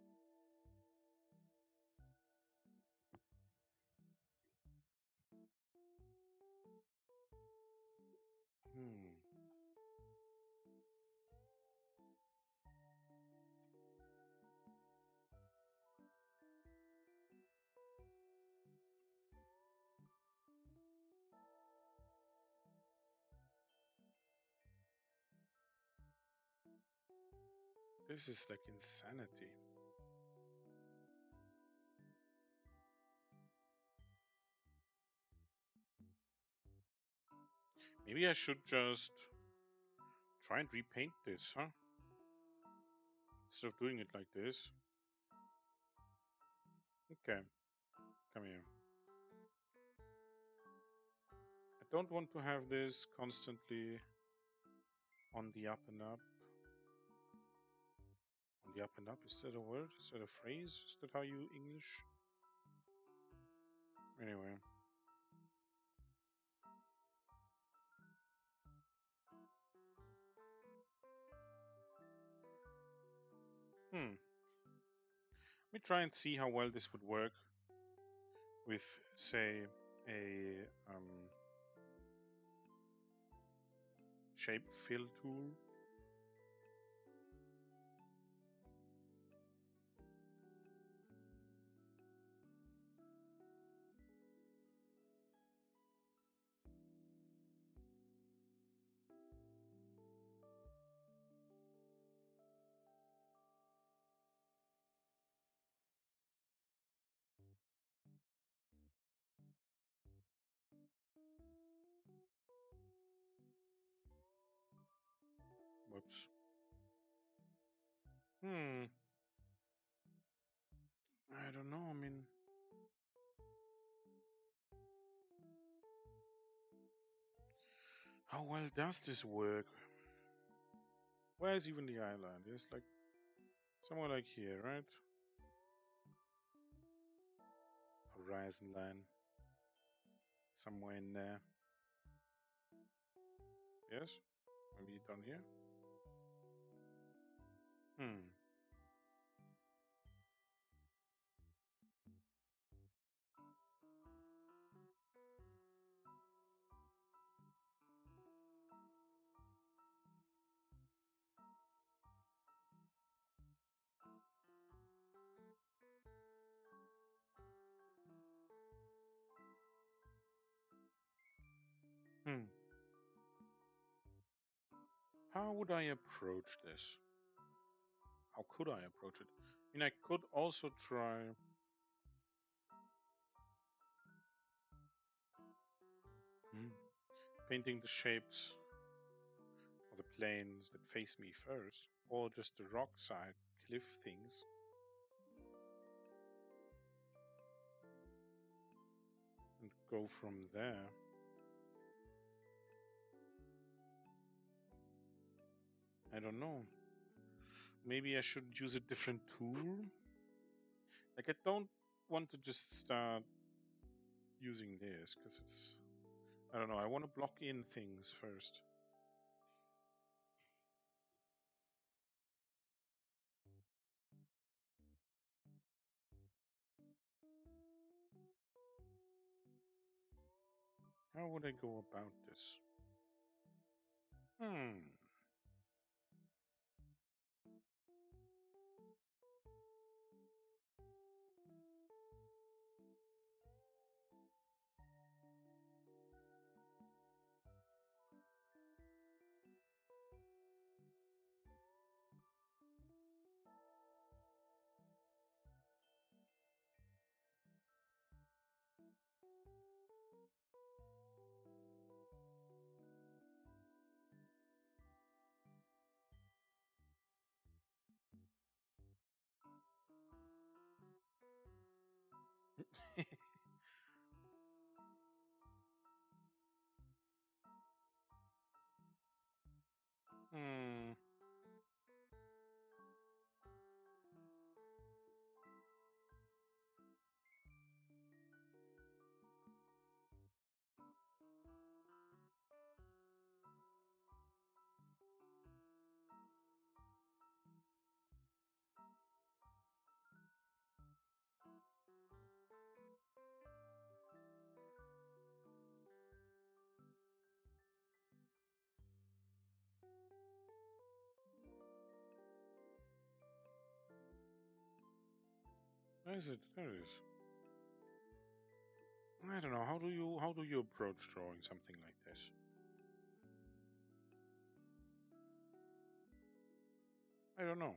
This is like insanity. Maybe I should just try and repaint this, huh? Instead of doing it like this. Okay, come here. I don't want to have this constantly on the up and up. On the up and up, is that a word? Is that a phrase? Is that how you English? Anyway. Let me try and see how well this would work with, say, a shape fill tool. Whoops. I don't know, I mean... How well does this work? Where is even the island? It's like somewhere like here, right? Horizon line. Somewhere in there. Yes? Maybe down here? Hmm. Hmm. How would I approach this? How could I approach it? I mean, I could also try hmm, painting the shapes of the planes that face me first, or just the rock side cliff things, and go from there. I don't know. Maybe I should use a different tool. Like, I don't want to just start using this because it's. I don't know. I want to block in things first. How would I go about this? Hmm. Hmm. Where is it? There it is. I don't know. How do you approach drawing something like this? I don't know.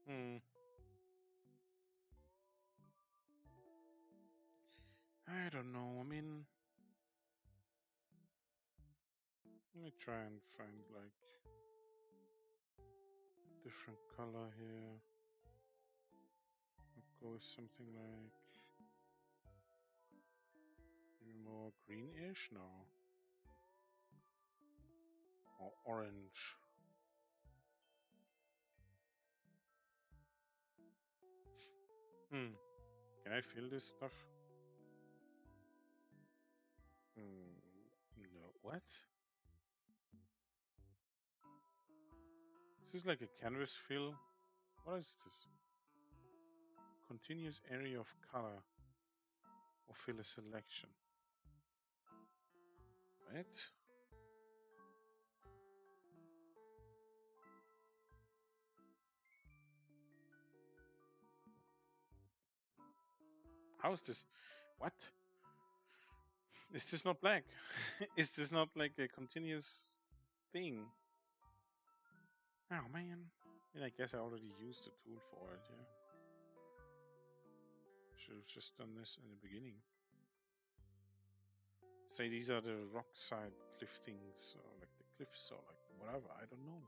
Hmm. I don't know. I mean, let me try and find like different color here. I'll go with something like maybe more greenish, no, or orange. Hmm. Can I feel this stuff? Hmm. No. What? This is like a canvas fill. What is this? Continuous area of color or fill a selection. Right? How is this? What? Is this not black? Is this not like a continuous thing? Oh man. I guess I already used the tool for it, yeah. Should have just done this in the beginning. say these are the rockside cliff things, or like the cliffs, or like whatever. I don't know.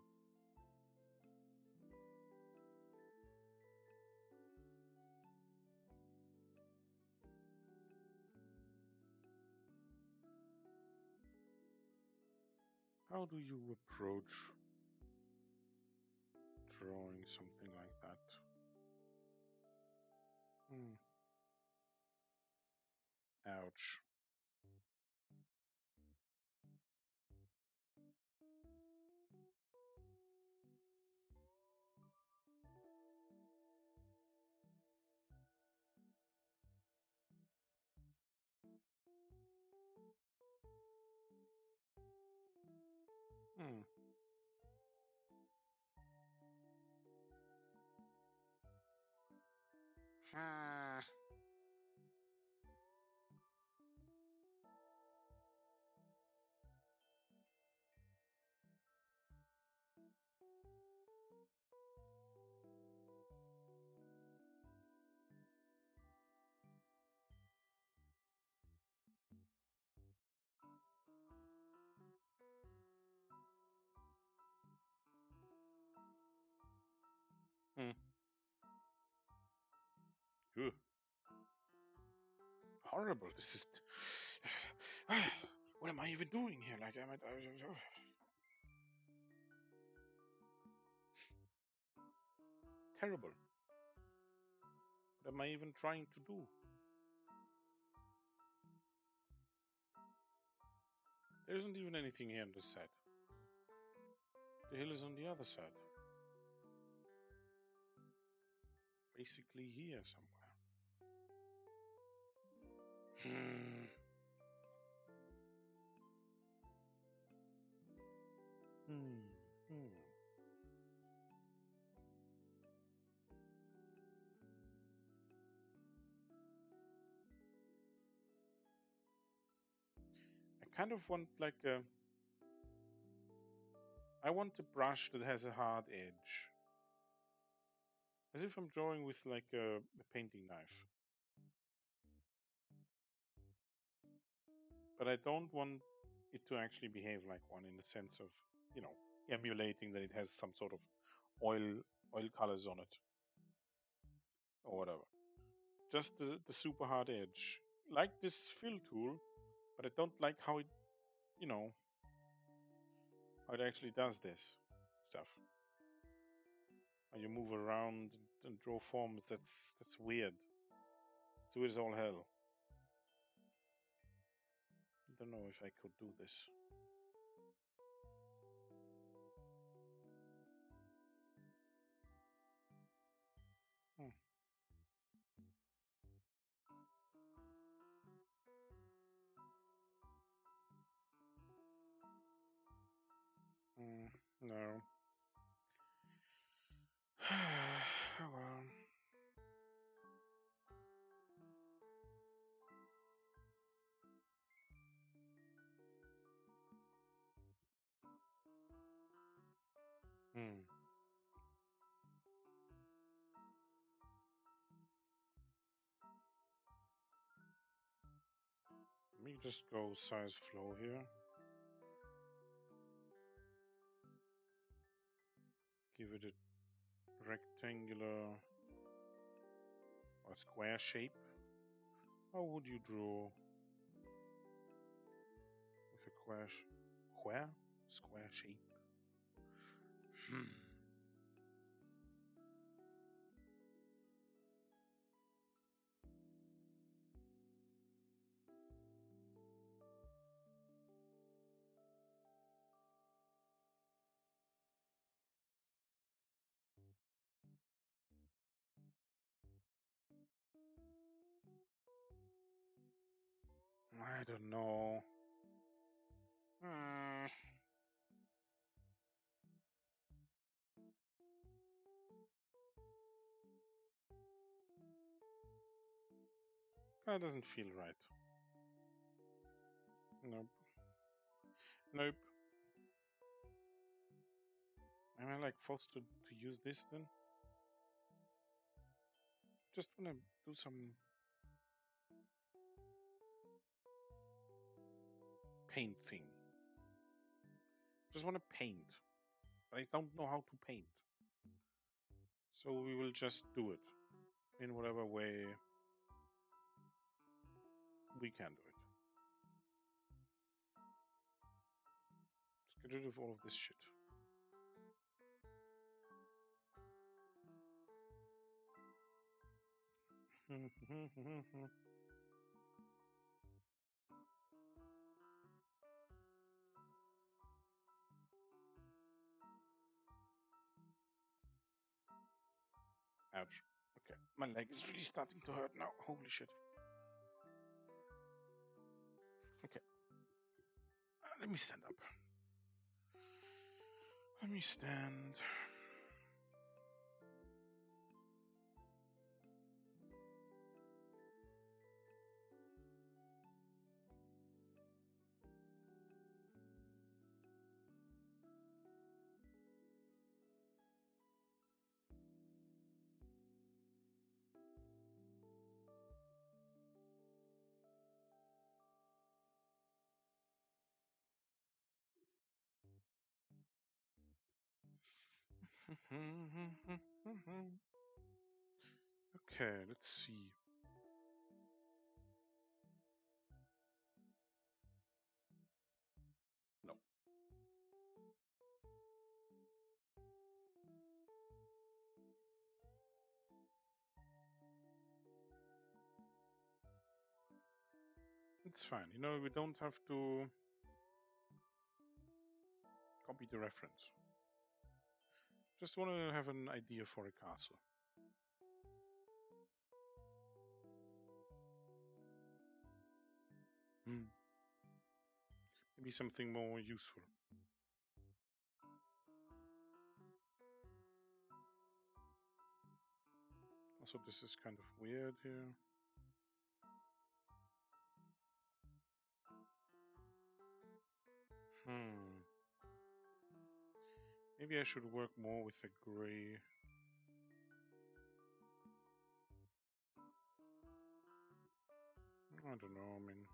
How do you approach drawing something like that? Ouch. Hmm. Ah. Hmm. Ugh. Horrible. This is. What am I even doing here? Like, terrible. What am I even trying to do? There isn't even anything here on this side. The hill is on the other side. Basically here somewhere. Hmm. Hmm. Hmm. I kind of want like a. I want a brush that has a hard edge. As if I'm drawing with like a painting knife. But I don't want it to actually behave like one in the sense of, you know, emulating that it has some sort of oil colors on it or whatever. Just the super hard edge. Like this fill tool, but I don't like how it, you know, how it actually does this stuff. How you move around and draw forms, that's weird. It's weird as all hell. I don't know if I could do this. Hmm. No. Oh well. Hmm. Let me just go size flow here. Give it a rectangular or square shape. How would you draw with a square shape? Hmm. I don't know. Hmm. That doesn't feel right. Nope. Nope. Am I like forced to use this then? Just wanna do some. paint thing. Just want to paint, but I don't know how to paint. So we will just do it in whatever way we can do it. Let's get rid of all of this shit. Ouch. Okay, my leg is really starting to hurt now. Holy shit. Okay. Let me stand up. Let me stand. Okay, let's see. No. It's fine. You know, we don't have to copy the reference. Just want to have an idea for a castle. Maybe something more useful. Also, this is kind of weird here. Maybe I should work more with the gray. I don't know, I mean...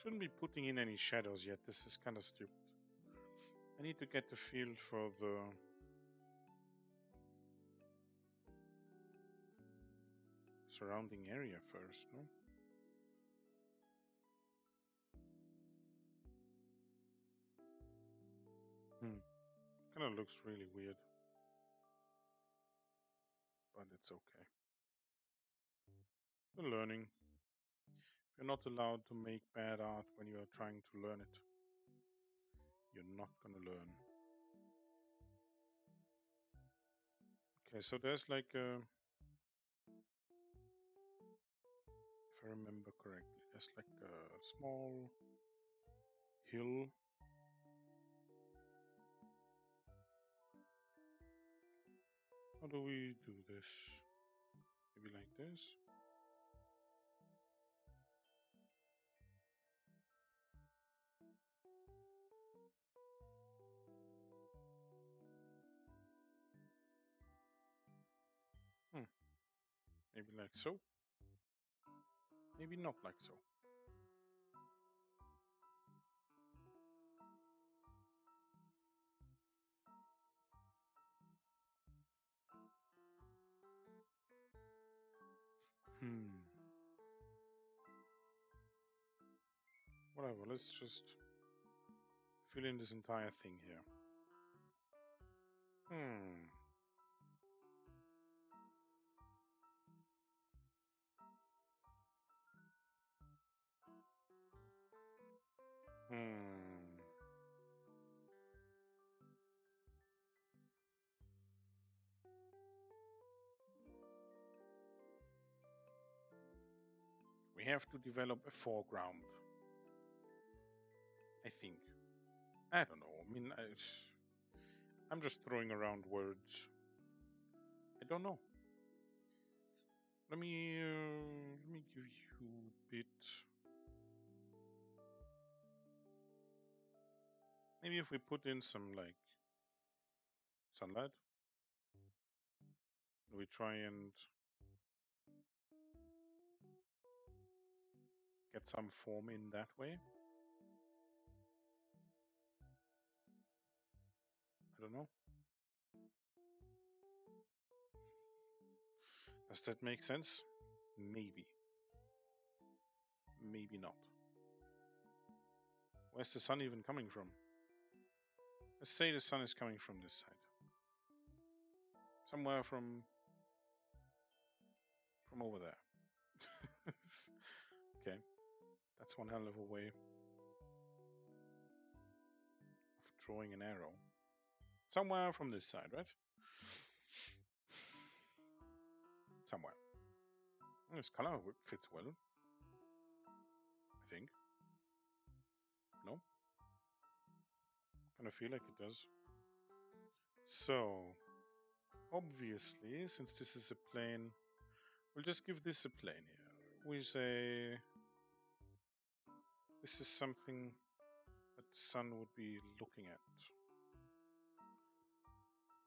Shouldn't be putting in any shadows yet. This is kind of stupid. I need to get the feel for the surrounding area first, no? Kind of looks really weird. But it's okay. We're learning. You're not allowed to make bad art when you are trying to learn it. You're not gonna learn. Okay, so there's like a... If I remember correctly, there's like a small hill. How do we do this? Maybe like this? Maybe like so? Maybe not like so. Whatever, let's just fill in this entire thing here. We have to develop a foreground. I think. I don't know. I mean, I'm just throwing around words. I don't know. Let me give you bit. Maybe if we put in some like sunlight, we try and get some form in that way. I don't know. Does that make sense? Maybe. Maybe not. Where's the sun even coming from? Let's say the sun is coming from this side. Somewhere from over there. Okay. That's one hell of a way of drawing an arrow. Somewhere from this side, right? Somewhere. This color fits well. I think. No? Kind of feel like it does. So, obviously, since this is a plane, we'll just give this a plane here. We say this is something that the sun would be looking at.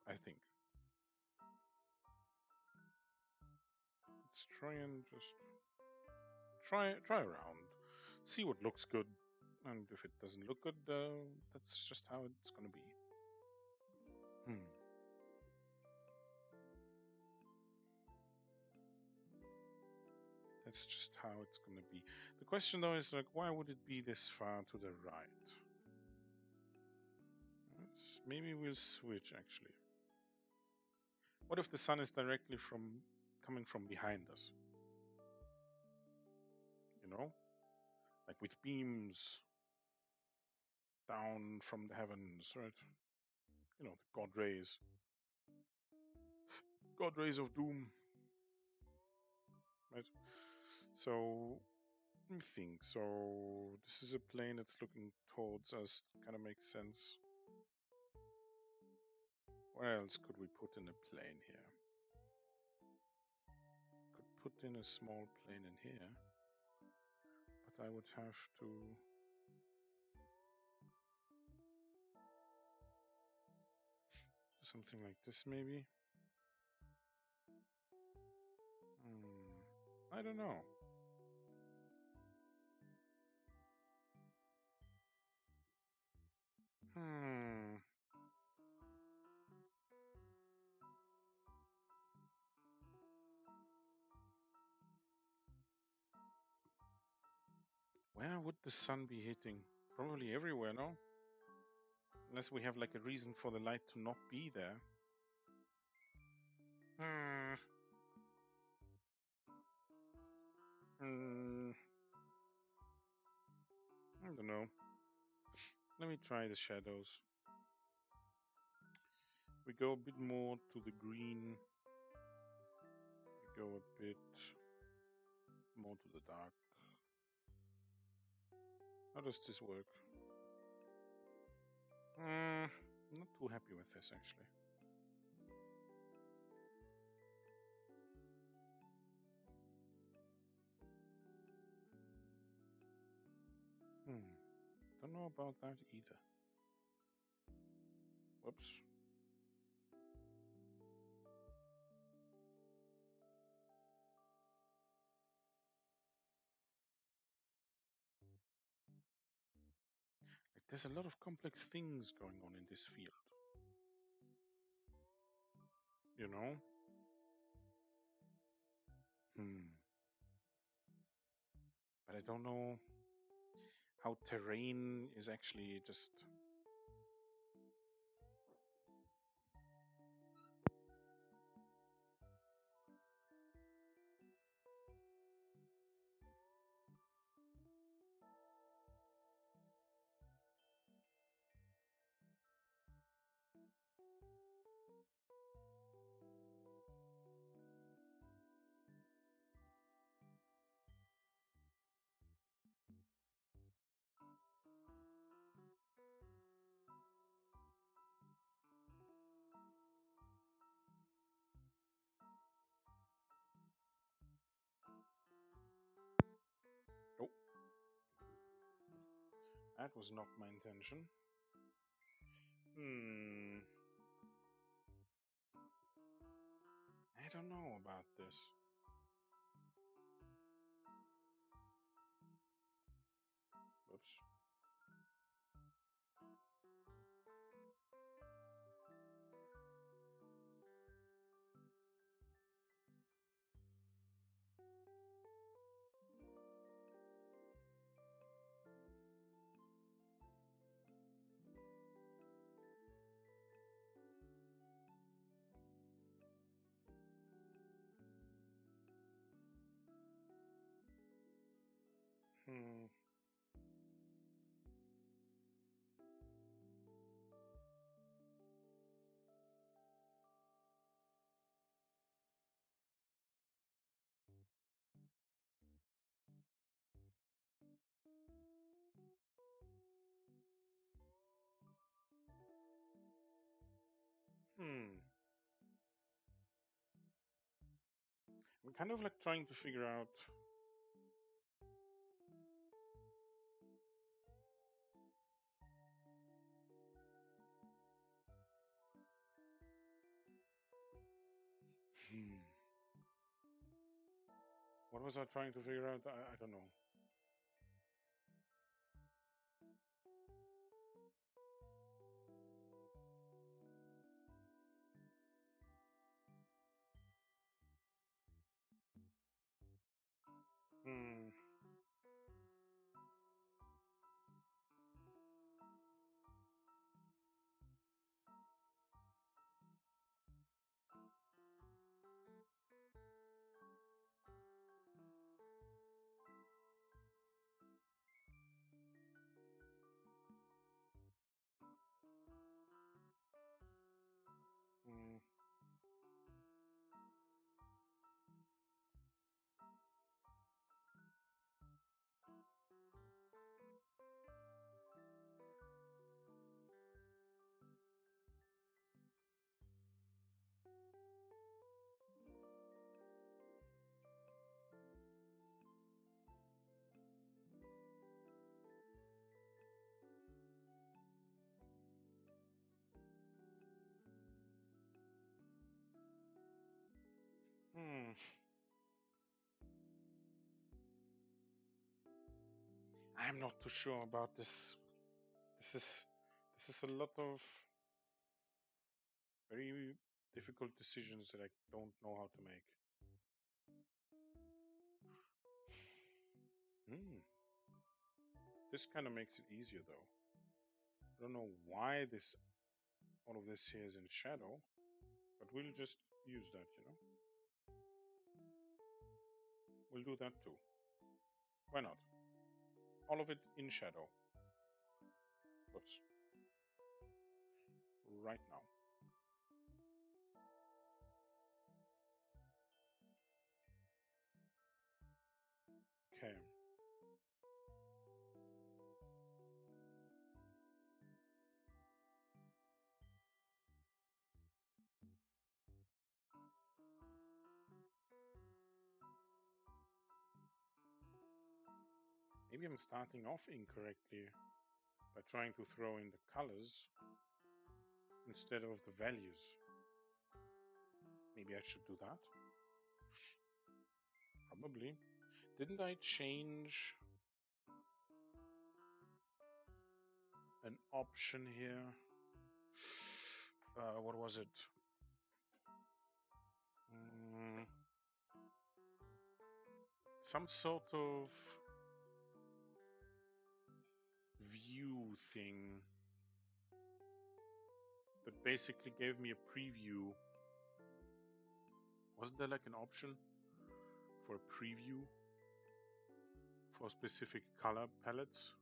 I think. Let's try and just try around, see what looks good, and if it doesn't look good, that's just how it's gonna be. That's just how it's gonna be. The question though is like, why would it be this far to the right? Maybe we'll switch actually. What if the sun is directly coming from behind us? You know? Like with beams down from the heavens, right? You know, the God rays. God rays of doom. Right? So, let me think. So, this is a plane that's looking towards us. Kind of makes sense. Where else could we put in a plane here? Could put in a small plane in here. But I would have to... do something like this, maybe? I don't know. Where would the sun be hitting? Probably everywhere, no? Unless we have like a reason for the light to not be there. I don't know. Let me try the shadows. We go a bit more to the green. We go a bit more to the dark. How does this work? I'm not too happy with this actually. Don't know about that either. Whoops. Like, there's a lot of complex things going on in this field. You know? But I don't know how terrain is actually just... That was not my intention. Hmm. I don't know about this. Oops. Hmm. Hmm. I'm kind of like trying to figure out. Hmm. What was I trying to figure out? I don't know. Hmm. Hmm. Hmm. I'm not too sure about this. This is this is a lot of very difficult decisions that I don't know how to make. Hmm. This kind of makes it easier though. I don't know why this all of this here is in shadow, but we'll just use that, you know. We'll do that too. Why not? All of it in shadow. Oops. Right now. Okay. Maybe I'm starting off incorrectly by trying to throw in the colors instead of the values. Maybe I should do that. Probably. Didn't I change an option here? What was it? Mm, some sort of view thing that basically gave me a preview. Wasn't there like an option for a preview for specific color palettes?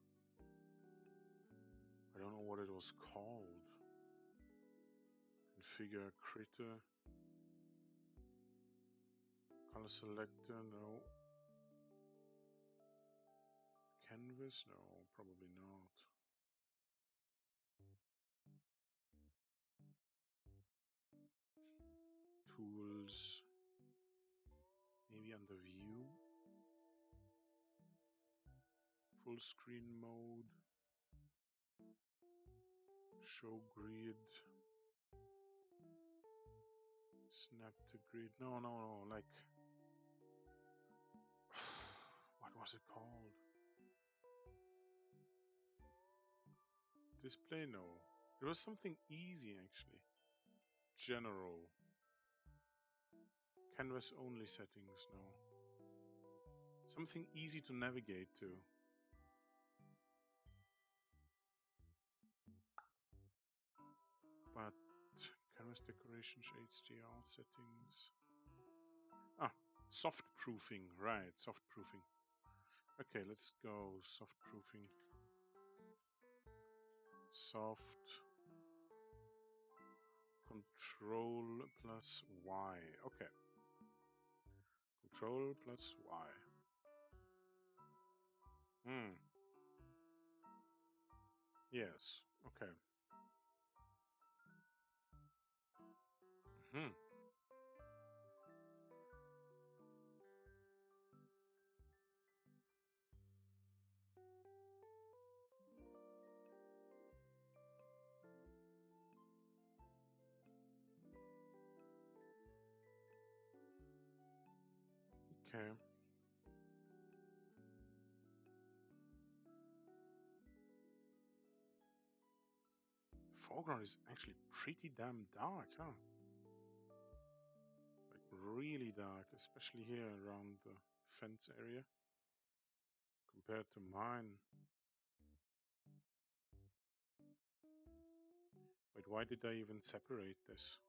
I don't know what it was called. Configure critter. Color selector, no. Canvas, no, probably not. Tools, maybe under view. Full screen mode. Show grid. Snap to grid. No, no, no. Like, what was it called? Display? No. It was something easy actually. General. Canvas only settings. No. Something easy to navigate to. But canvas decorations, HDR settings. Ah, soft proofing. Right, soft proofing. Okay, let's go soft proofing. Soft control plus Y. Okay. Control plus Y. Hmm. Yes. Okay. Hmm. Okay. Foreground is actually pretty damn dark, huh? Like really dark, especially here around the fence area compared to mine. Wait, why did I even separate this?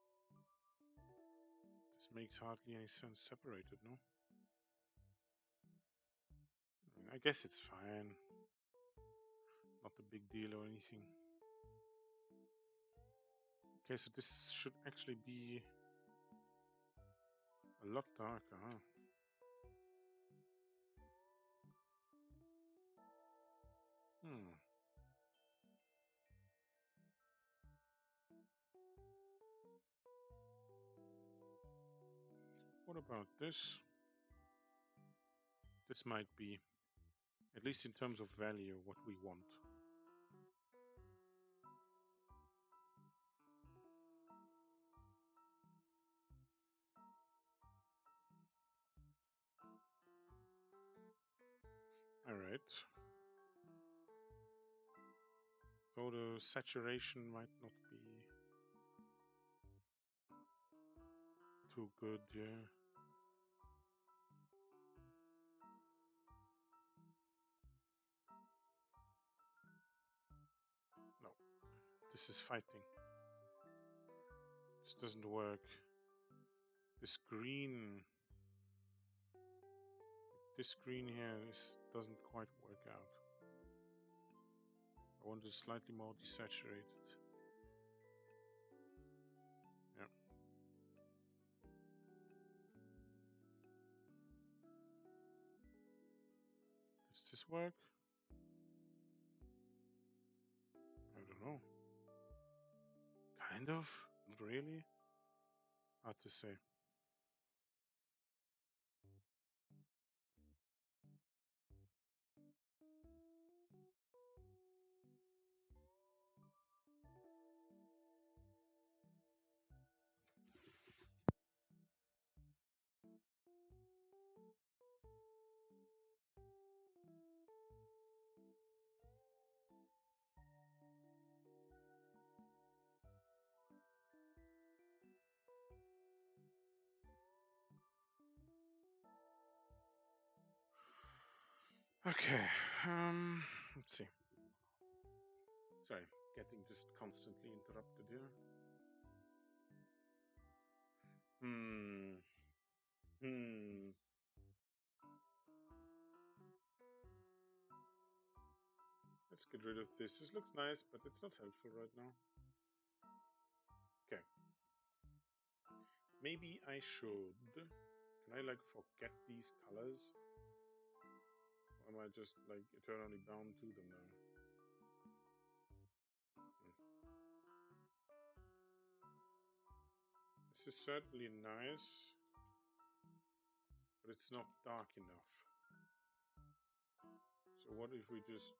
This makes hardly any sense separated, no? I guess it's fine. Not a big deal or anything. Okay, so this should actually be a lot darker, huh? Hmm. What about this? This might be, at least in terms of value, what we want. Alright. So the saturation might not be too good, yeah. No, this is fighting. This doesn't work. This green here doesn't quite work out. I want it slightly more desaturated. Yeah. Does this work? I don't know. Kind of? Not really? Hard to say. Okay, let's see. Sorry, getting just constantly interrupted here. Hmm. Let's get rid of this. This looks nice, but it's not helpful right now. Okay. Maybe I should. Can I like forget these colors? Or am I just like eternally bound to them now? This is certainly nice, but it's not dark enough. So what if we just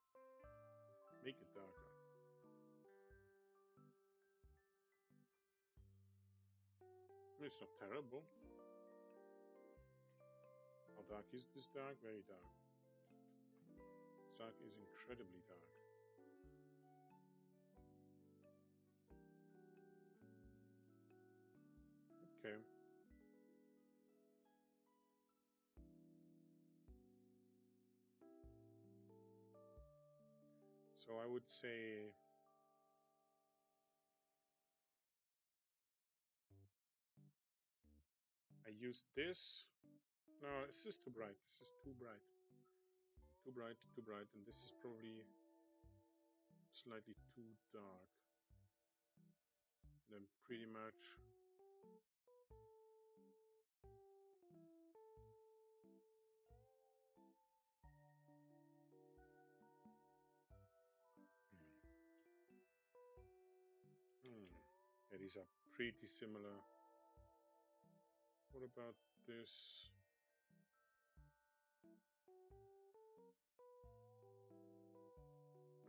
make it darker? It's not terrible. How dark is this dark? Very dark. This dark is incredibly dark. Okay. So I would say I used this. No, this is too bright. This is too bright. Too bright, too bright. And this is probably slightly too dark. Then pretty much yeah, these are pretty similar. What about this?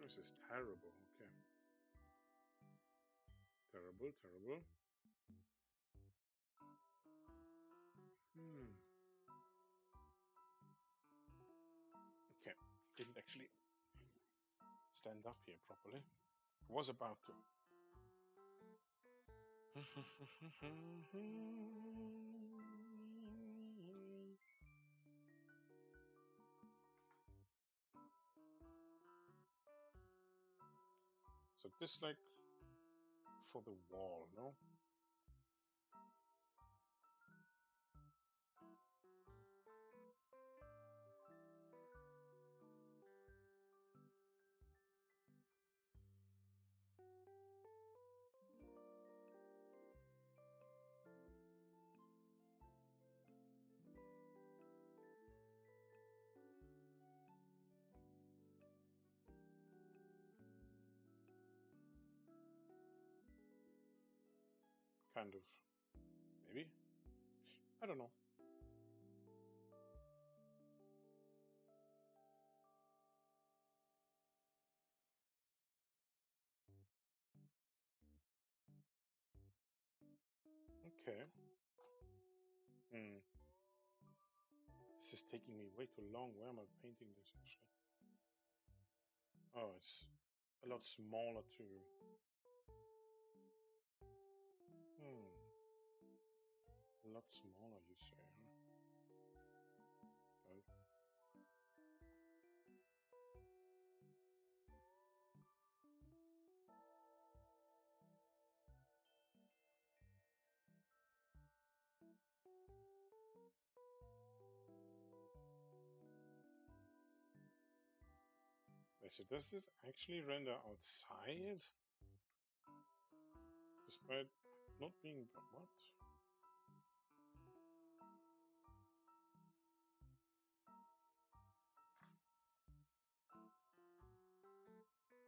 This is terrible. Okay. Terrible, terrible. Hmm. Okay. Didn't actually stand up here properly. Was about to. So this like for the wall, no? Kind of. Maybe. I don't know. Okay. Hmm. This is taking me way too long. Where am I painting this actually? Oh, it's a lot smaller too. Hmm. A lot smaller, you say, huh? Well, wait, so does this actually render outside? Despite not being. What?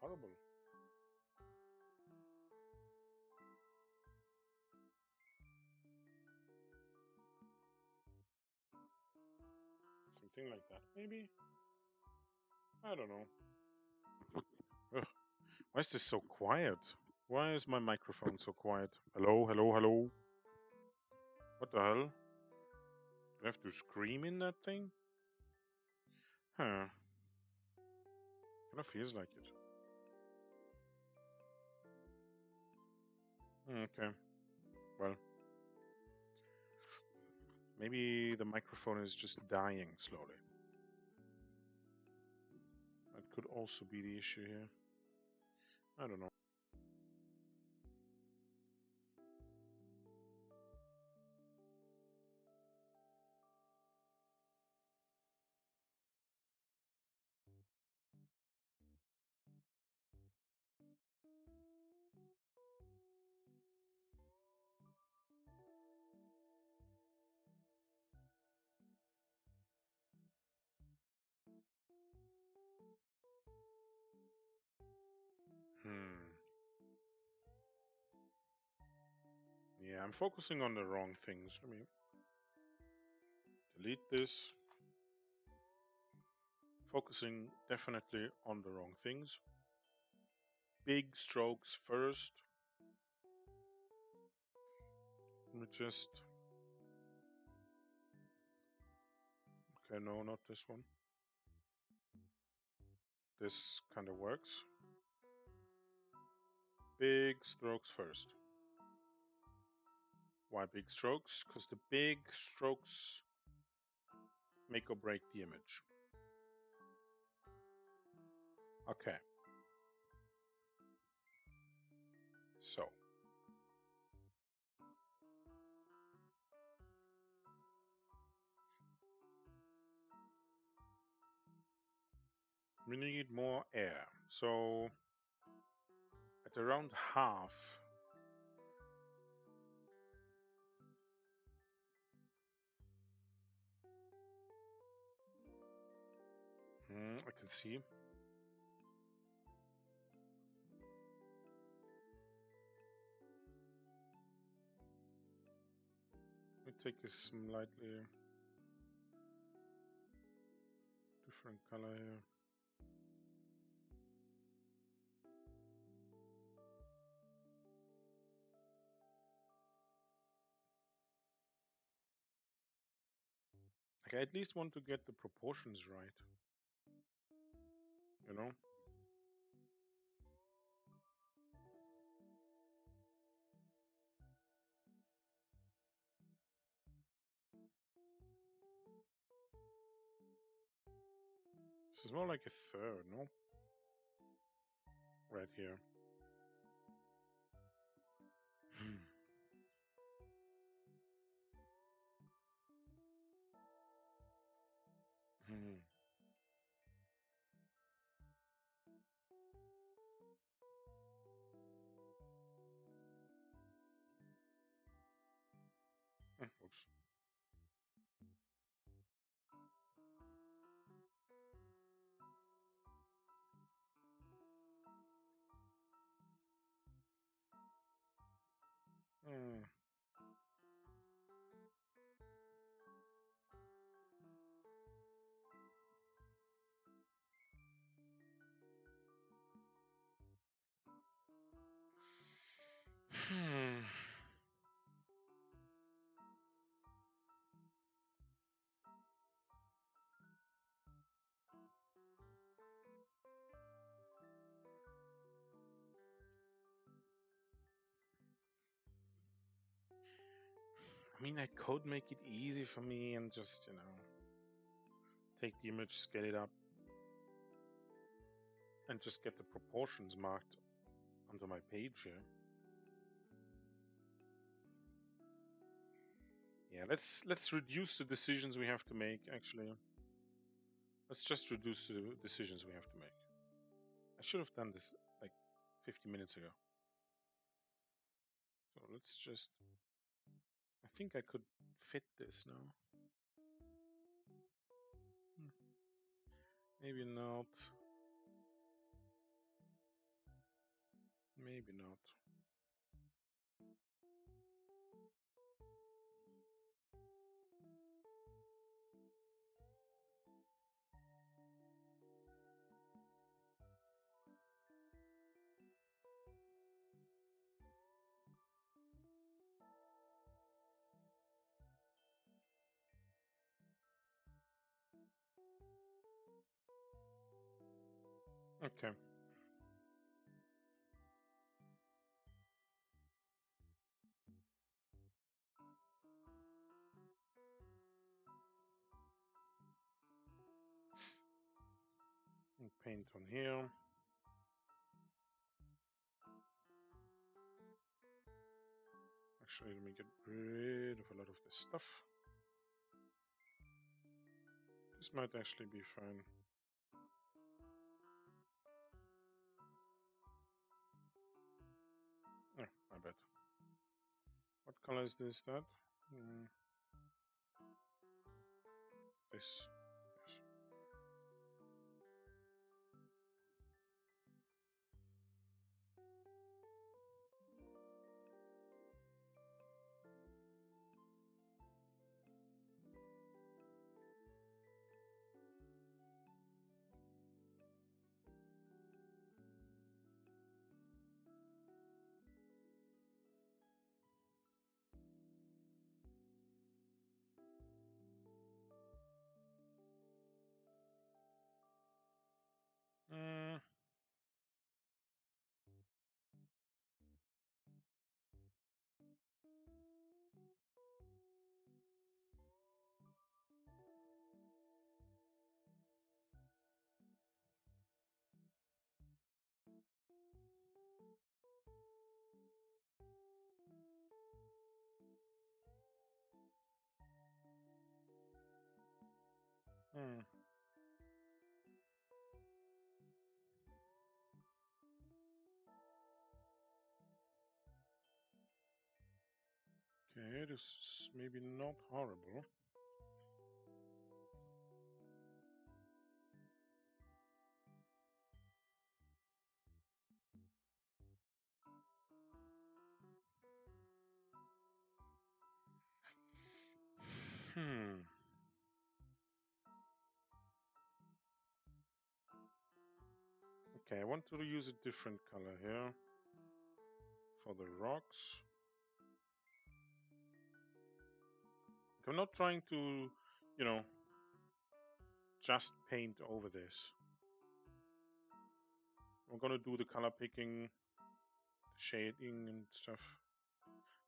Horrible. Something like that, maybe? I don't know. Ugh. Why is this so quiet? Why is my microphone so quiet? Hello, hello, hello. What the hell? Do I have to scream in that thing? Huh. Kind of feels like it. Okay. Well, maybe the microphone is just dying slowly. That could also be the issue here. I don't know. Hmm. Yeah, I'm focusing on the wrong things. Let me delete this. Focusing definitely on the wrong things. Big strokes first. Let me just... Okay, no, not this one. This kind of works. Big strokes first. Why big strokes? Because the big strokes make or break the image. Okay. So. We need more air. So at around half, I can see. Let me take a slightly different color here. Like I at least want to get the proportions right. You know? This is more like a third, no? Right here. Oops. I mean, I could make it easy for me and just, take the image, scale it up, and just get the proportions marked onto my page here. Yeah, let's reduce the decisions we have to make, actually. Let's just reduce the decisions we have to make. I should have done this like 50 minutes ago. So let's just... I think I could fit this now. Maybe not. Maybe not. Okay. And paint on here. Actually, let me get rid of a lot of this stuff. This might actually be fine. Oh, my bad. What color is this? That? This. Yes. Hmm. Okay, this is maybe not horrible. Hmm. Okay, I want to use a different color here for the rocks. I'm not trying to, you know, just paint over this. I'm gonna do the color picking, the shading and stuff,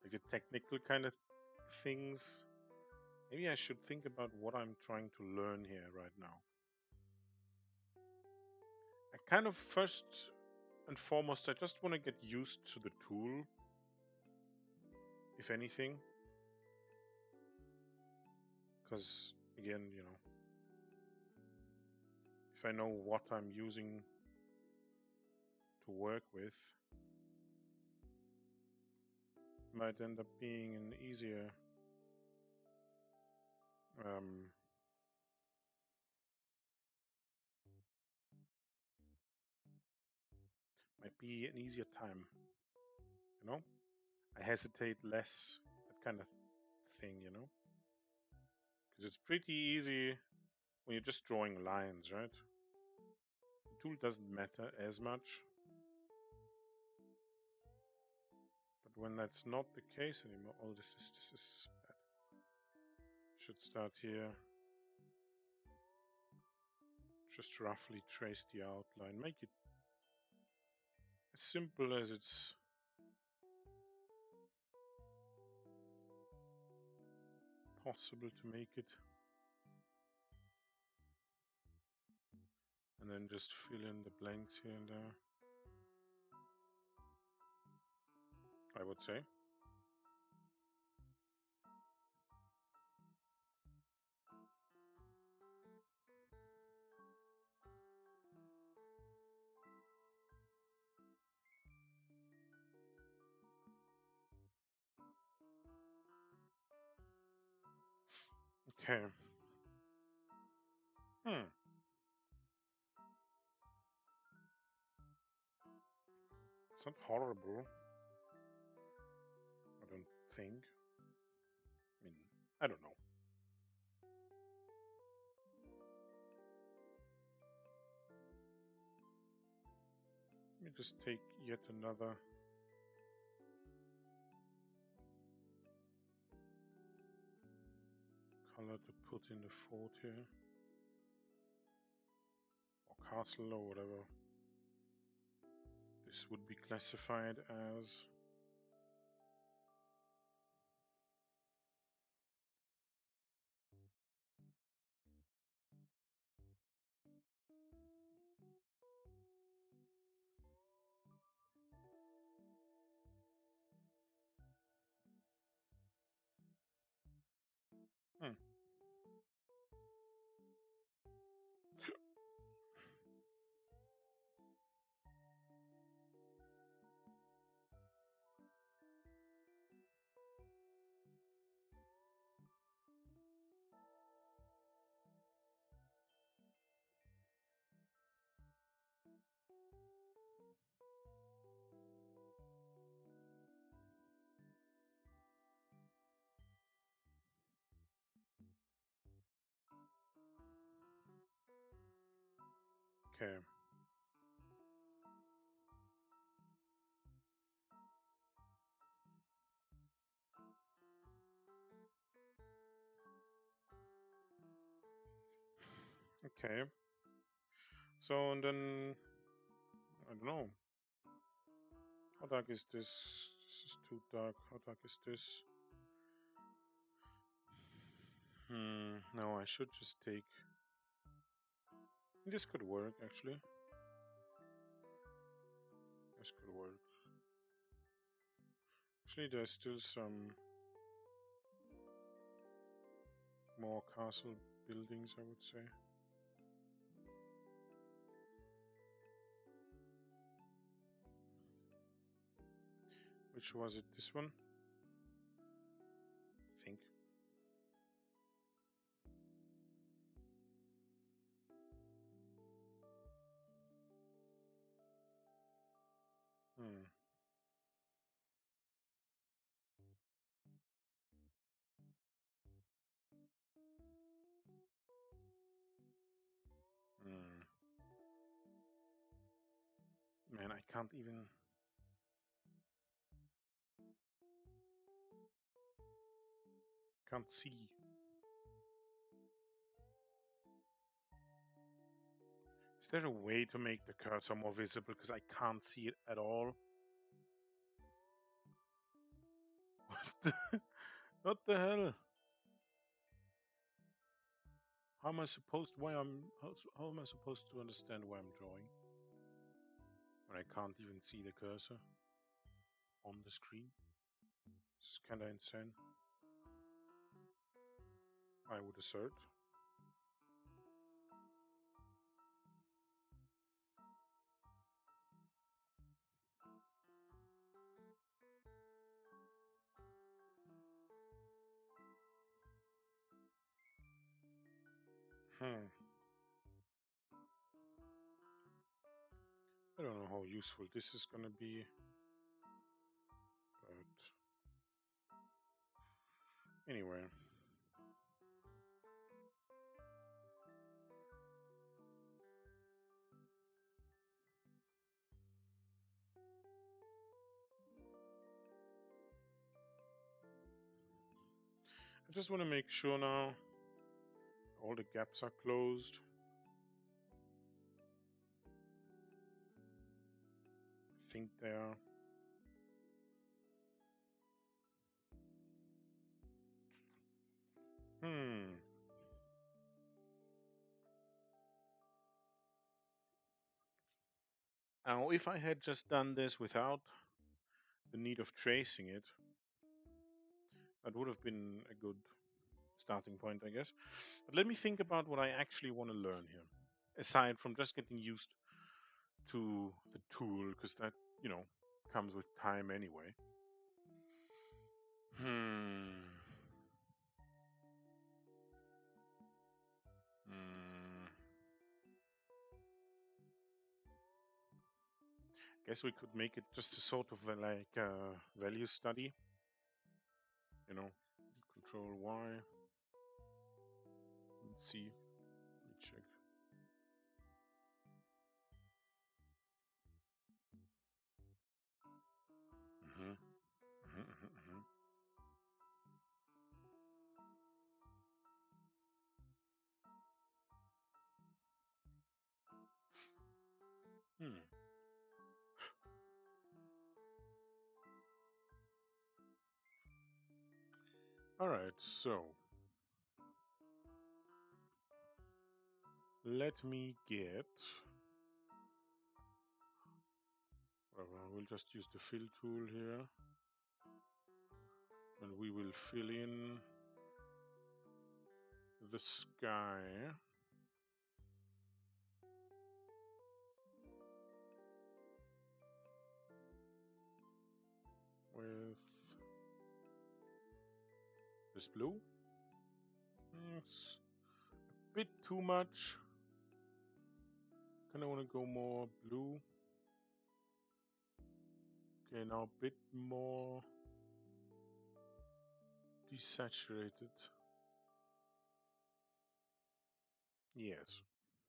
like the technical kind of things. Maybe I should think about what I'm trying to learn here right now. I kind of first and foremost, I just want to get used to the tool, if anything. Because, again, if I know what I'm using to work with, it might end up being an easier um, might be an easier time, you know? I hesitate less, that kind of thing, Because it's pretty easy when you're just drawing lines, right? The tool doesn't matter as much. But when that's not the case anymore, oh, this is bad. Should start here. Just roughly trace the outline. Make it as simple as it's possible to make it. And then just fill in the blanks here and there, I would say. Okay. Hmm. It's not horrible, I don't think. I mean, I don't know. Let me just take yet another color to put in the fort here. Or castle or whatever this would be classified as. Hmm. Okay. Okay. So, and then, I don't know. How dark is this? This is too dark. How dark is this? No, I should just take. This could work, actually. This could work. Actually, there's still some more castle buildings, I would say. Which was it? This one? I think. Hmm. Hmm. Man, I can't even. Can't see. Is there a way to make the cursor more visible? Because I can't see it at all. What the hell? How am I supposed? How am I supposed to understand where I'm drawing when I can't even see the cursor on the screen? This is kind of insane. I would assert. Hmm. I don't know how useful this is gonna be, but anyway. I just want to make sure now all the gaps are closed. I think they are. Hmm. Now, if I had just done this without the need of tracing it, that would have been a good starting point, I guess. But let me think about what I actually want to learn here, aside from just getting used to the tool, because that, comes with time anyway. Hmm. Hmm. Guess we could make it just a sort of value study. Control Y. Let's see. Let me check. Mm-hmm. Mm-hmm, mm-hmm, mm-hmm. All right, so let me get. We'll just use the fill tool here, and we will fill in the sky with this blue. It's a bit too much. Kind of want to go more blue. Okay, now a bit more desaturated. Yes.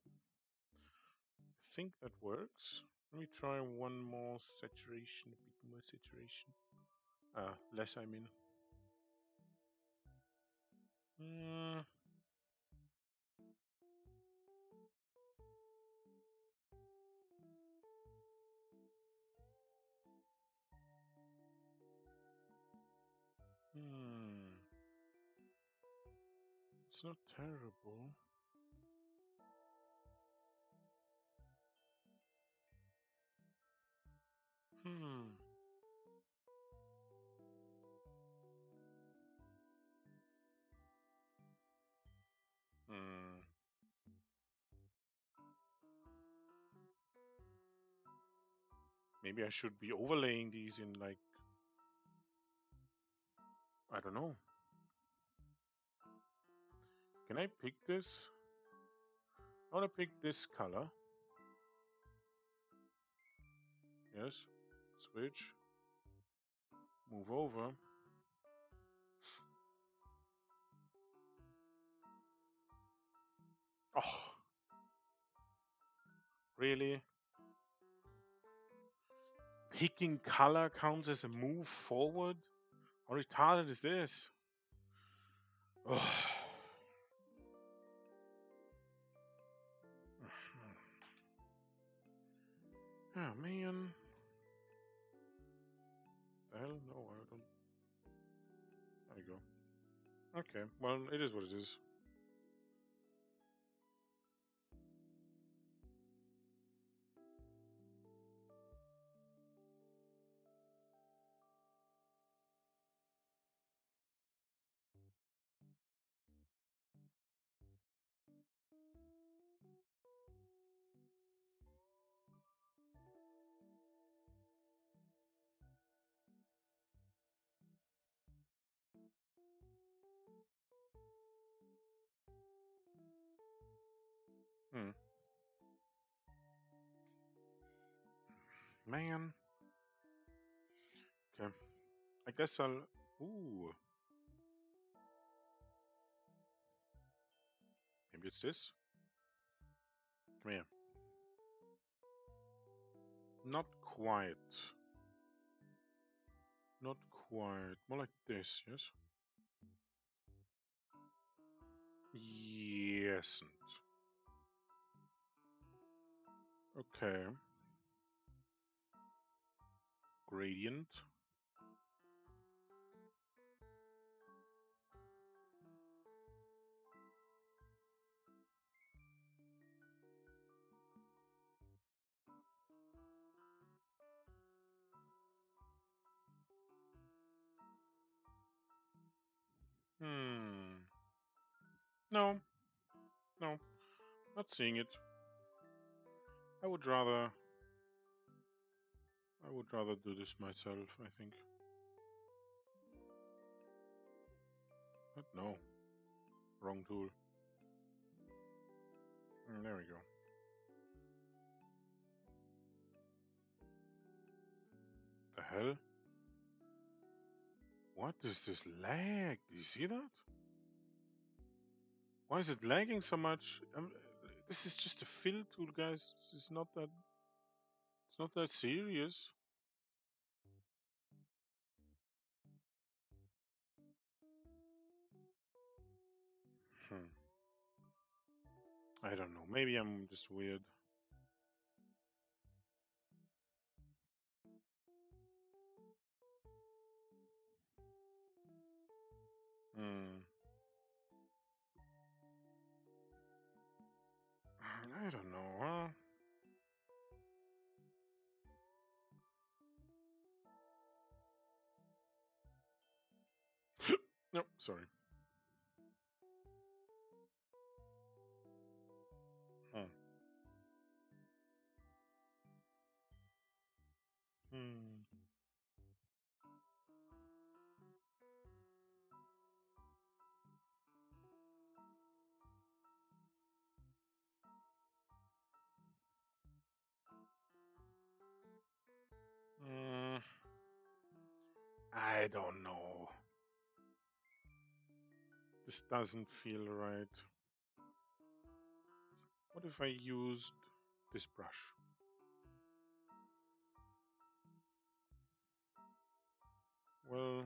I think that works. Let me try one more saturation, a bit more saturation. Less, I mean. Mm. Hmm. It's not terrible. Hmm. Maybe I should be overlaying these in, like, I don't know. Can I pick this? I want to pick this color. Yes. Switch. Move over. Oh, really? Picking color counts as a move forward? How retarded is this? Oh. Oh, man. The hell? No, I don't. There we go. Okay, well, it is what it is. Hmm. Man. Okay. I guess I'll. Ooh. Maybe it's this? Come here. Not quite. Not quite. More like this, yes? Yes. Okay. Gradient. Hmm. No. No. Not seeing it. I would rather. I would rather do this myself, I think. But no. Wrong tool. There we go. The hell? What is this lag? Do you see that? Why is it lagging so much? This is just a fill tool, guys. This is not that. It's not that serious. Hmm. I don't know. Maybe I'm just weird. Hmm. I don't know, huh? No, sorry. Hmm. Hmm. Mm, I don't know. This doesn't feel right. What if I used this brush? Well,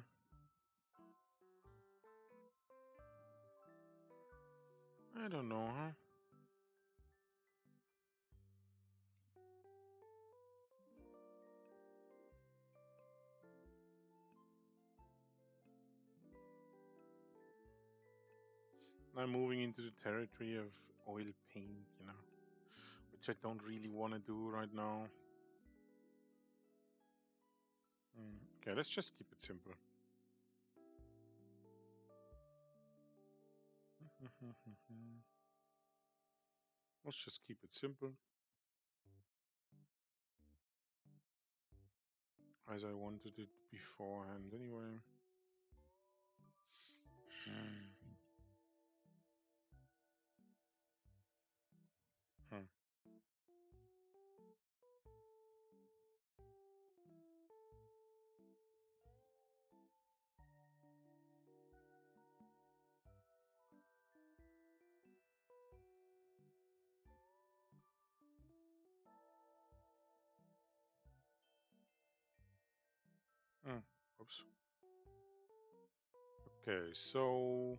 I don't know, huh? I'm moving into the territory of oil paint, which I don't really want to do right now. Okay, let's just keep it simple. Let's just keep it simple. as I wanted it beforehand anyway. Hmm. Hmm. Oops. Okay, so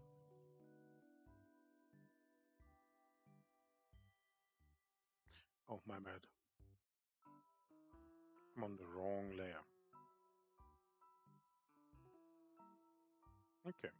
oh, my bad. I'm on the wrong layer. Okay.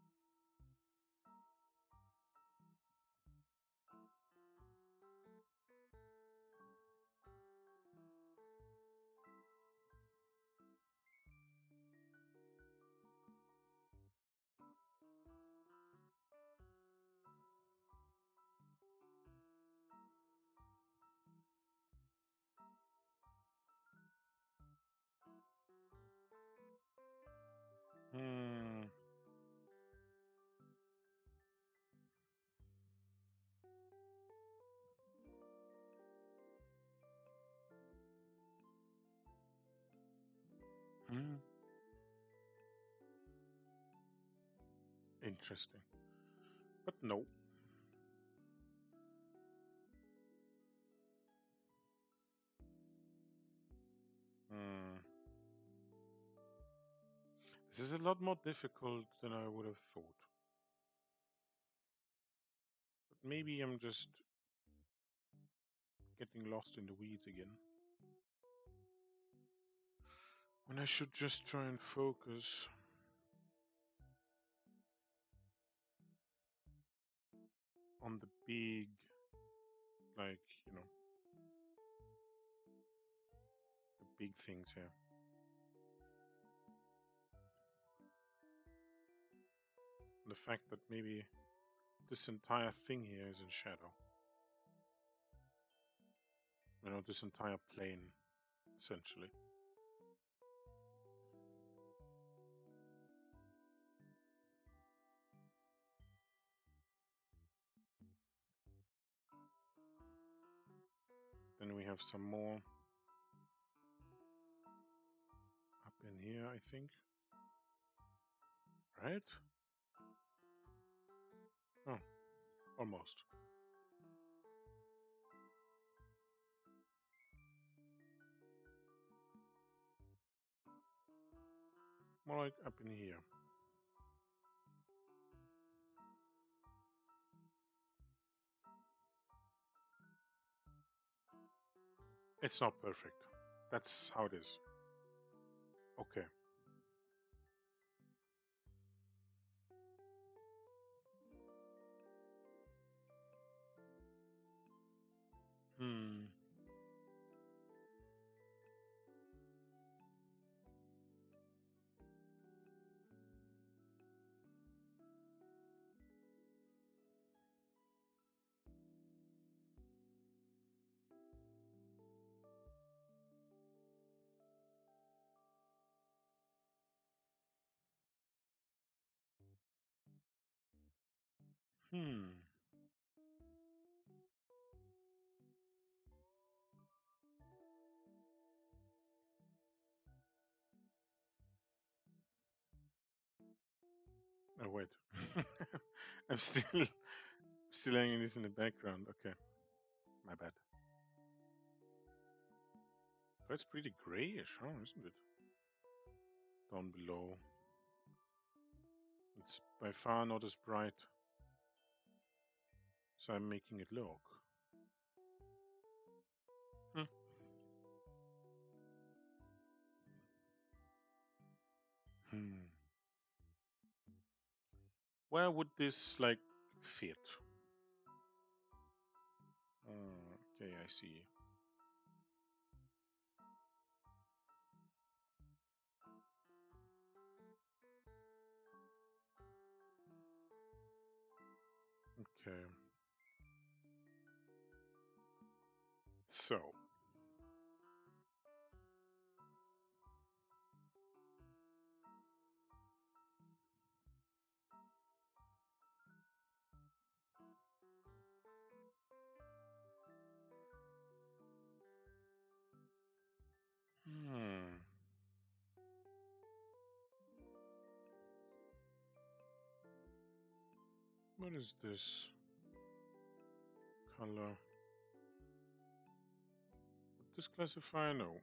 Hmm. Hmm. Interesting. But no. Hmm. This is a lot more difficult than I would have thought. But maybe I'm just getting lost in the weeds again. When I should just try and focus on the big, like, the big things here. The fact that maybe this entire thing here is in shadow. This entire plane, essentially. Then we have some more up in here, I think. Right? Oh, almost. More like up in here. It's not perfect. That's how it is. Okay. Hmm. Hmm. Oh, wait. I'm still hanging this in the background. Okay. My bad. But it's pretty grayish, huh? Isn't it? Down below. It's by far not as bright as I'm making it look. Hmm. Hmm. Where would this, like, fit? Okay, I see. Okay. So, What is this color? Would this classify? No.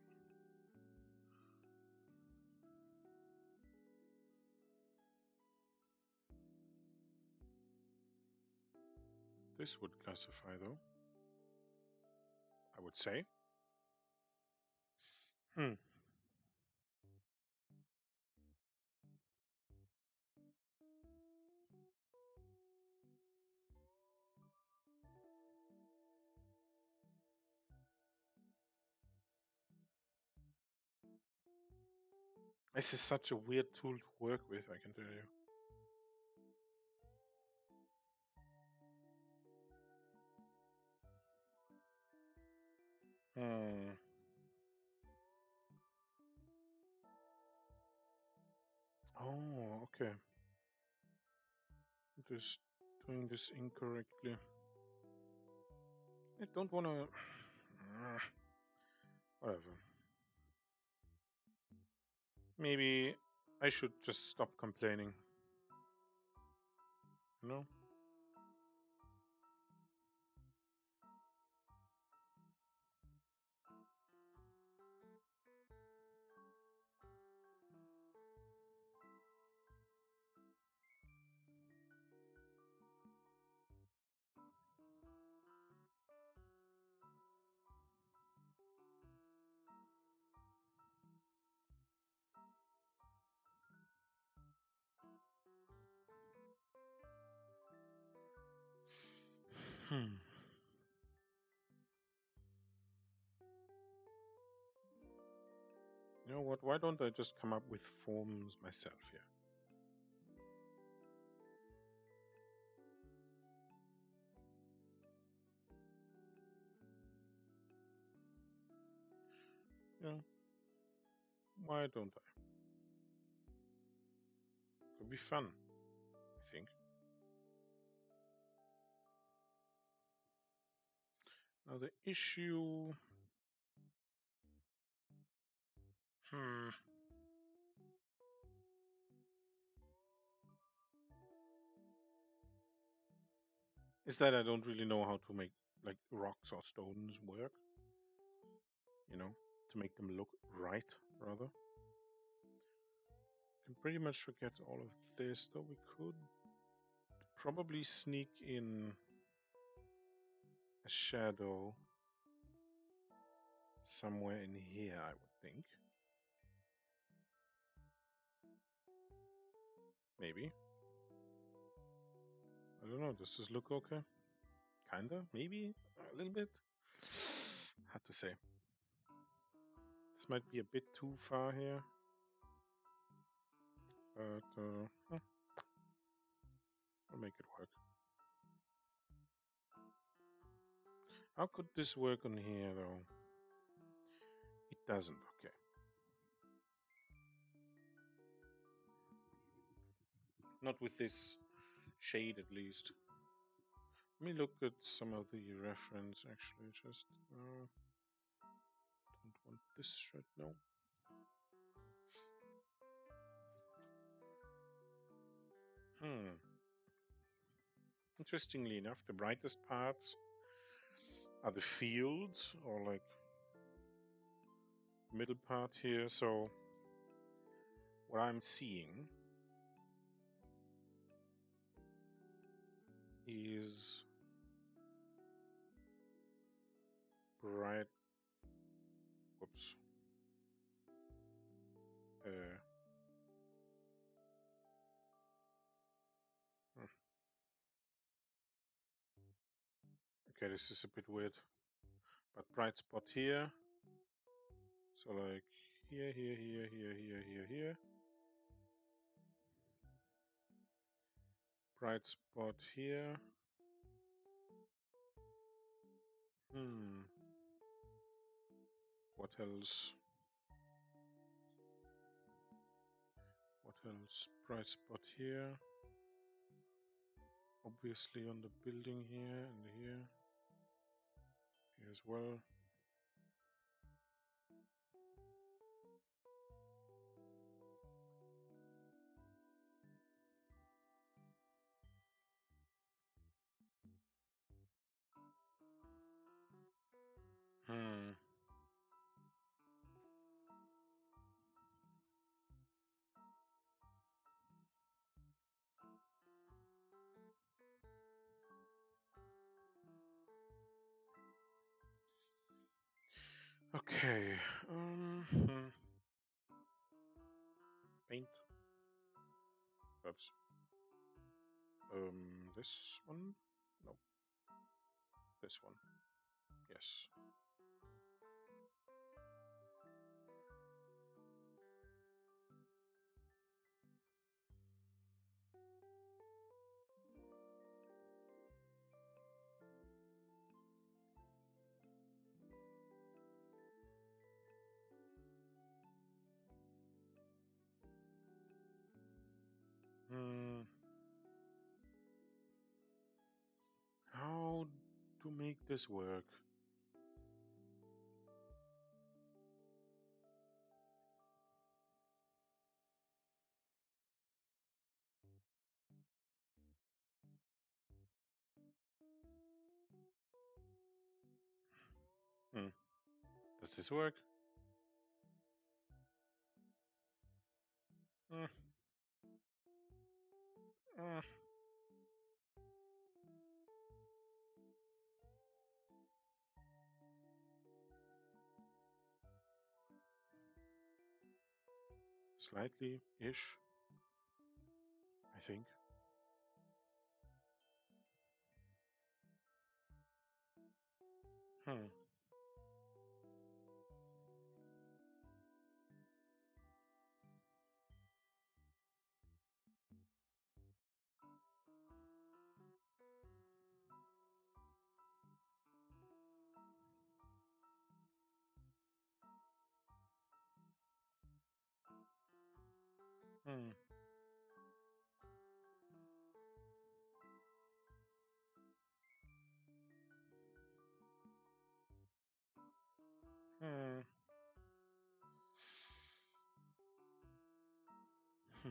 This would classify though, I would say. Hmm. This is such a weird tool to work with, I can tell you. Hmm. Oh, okay. Just doing this incorrectly. I don't want to. Whatever. Maybe I should just stop complaining. You know? Hmm. You know what? Why don't I just come up with forms myself here? Yeah. Why don't I? Could be fun, I think. Now the issue. Hmm. Is that I don't really know how to make like rocks or stones work. You know, to make them look right, rather. Can pretty much forget all of this, though we could probably sneak in a shadow somewhere in here, I would think. Maybe. I don't know. Does this look okay? Kinda? Maybe? A little bit? Hard to say. This might be a bit too far here. But, I'll make it work. How could this work on here, though? It doesn't. Okay. Not with this shade, at least. Let me look at some of the reference, actually. Just don't want this right now. Interestingly enough, the brightest parts are the fields, or like middle part here. So what I'm seeing is bright. Whoops. Hmm. Okay, this is a bit weird. But bright spot here. So like here, here, here, here, here, here, here. Bright spot here. What else? What else? Bright spot here. Obviously on the building here and here. Here as well. Okay. Hmm. Paint. Oops. This one? No, this one. Yes. Hmm. How to make this work? Hmm. Does this work? Hmm. Hmm. Slightly ish, I think. Hmm. Hmm. Hmm. Hmm.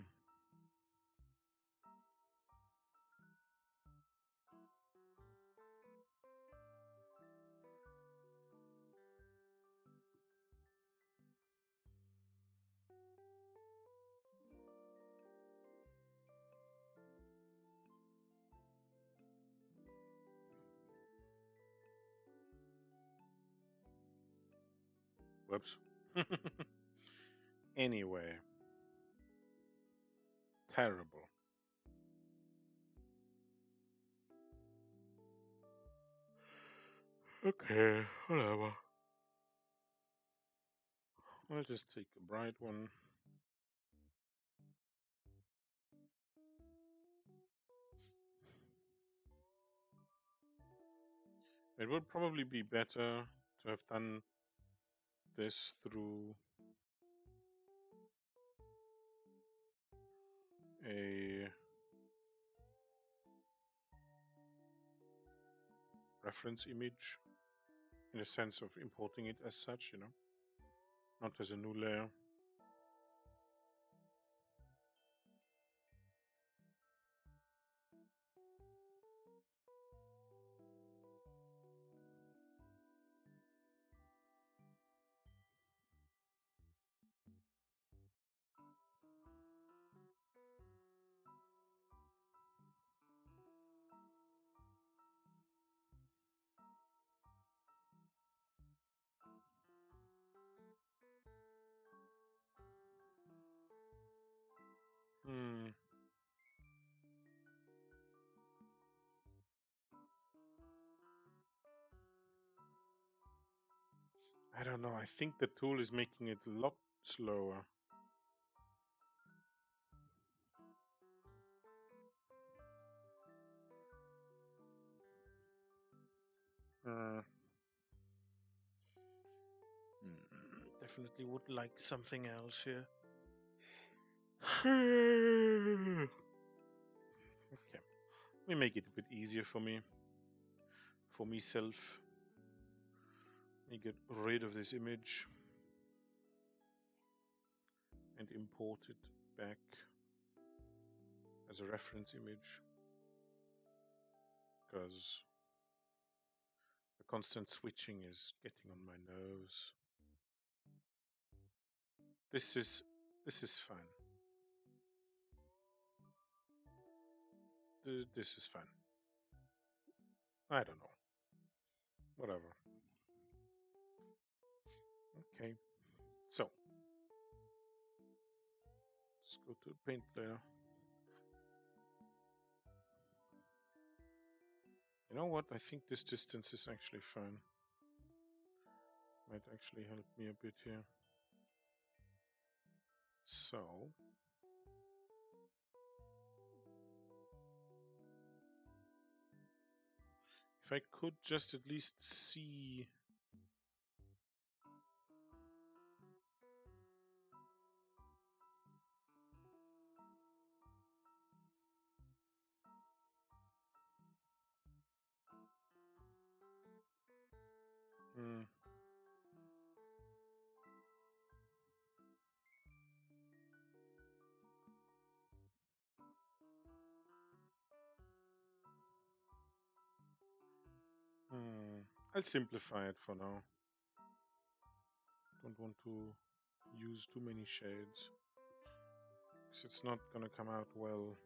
Whoops. Anyway, terrible. Okay, whatever. I'll just take a bright one. It would probably be better to have done this through a reference image in a sense of importing it as such, not as a new layer. Hmm. I don't know. I think the tool is making it a lot slower. Uh, Definitely would like something else here. Okay. We make it a bit easier for me self. Let me get rid of this image and import it back as a reference image because the constant switching is getting on my nerves. This is this is fine. This is fine. I don't know. Whatever. go to the paint layer. You know what? I think this distance is actually fine. Might actually help me a bit here. So if I could just at least see. Hmm. I'll simplify it for now. Don't want to use too many shades, because it's not gonna come out well.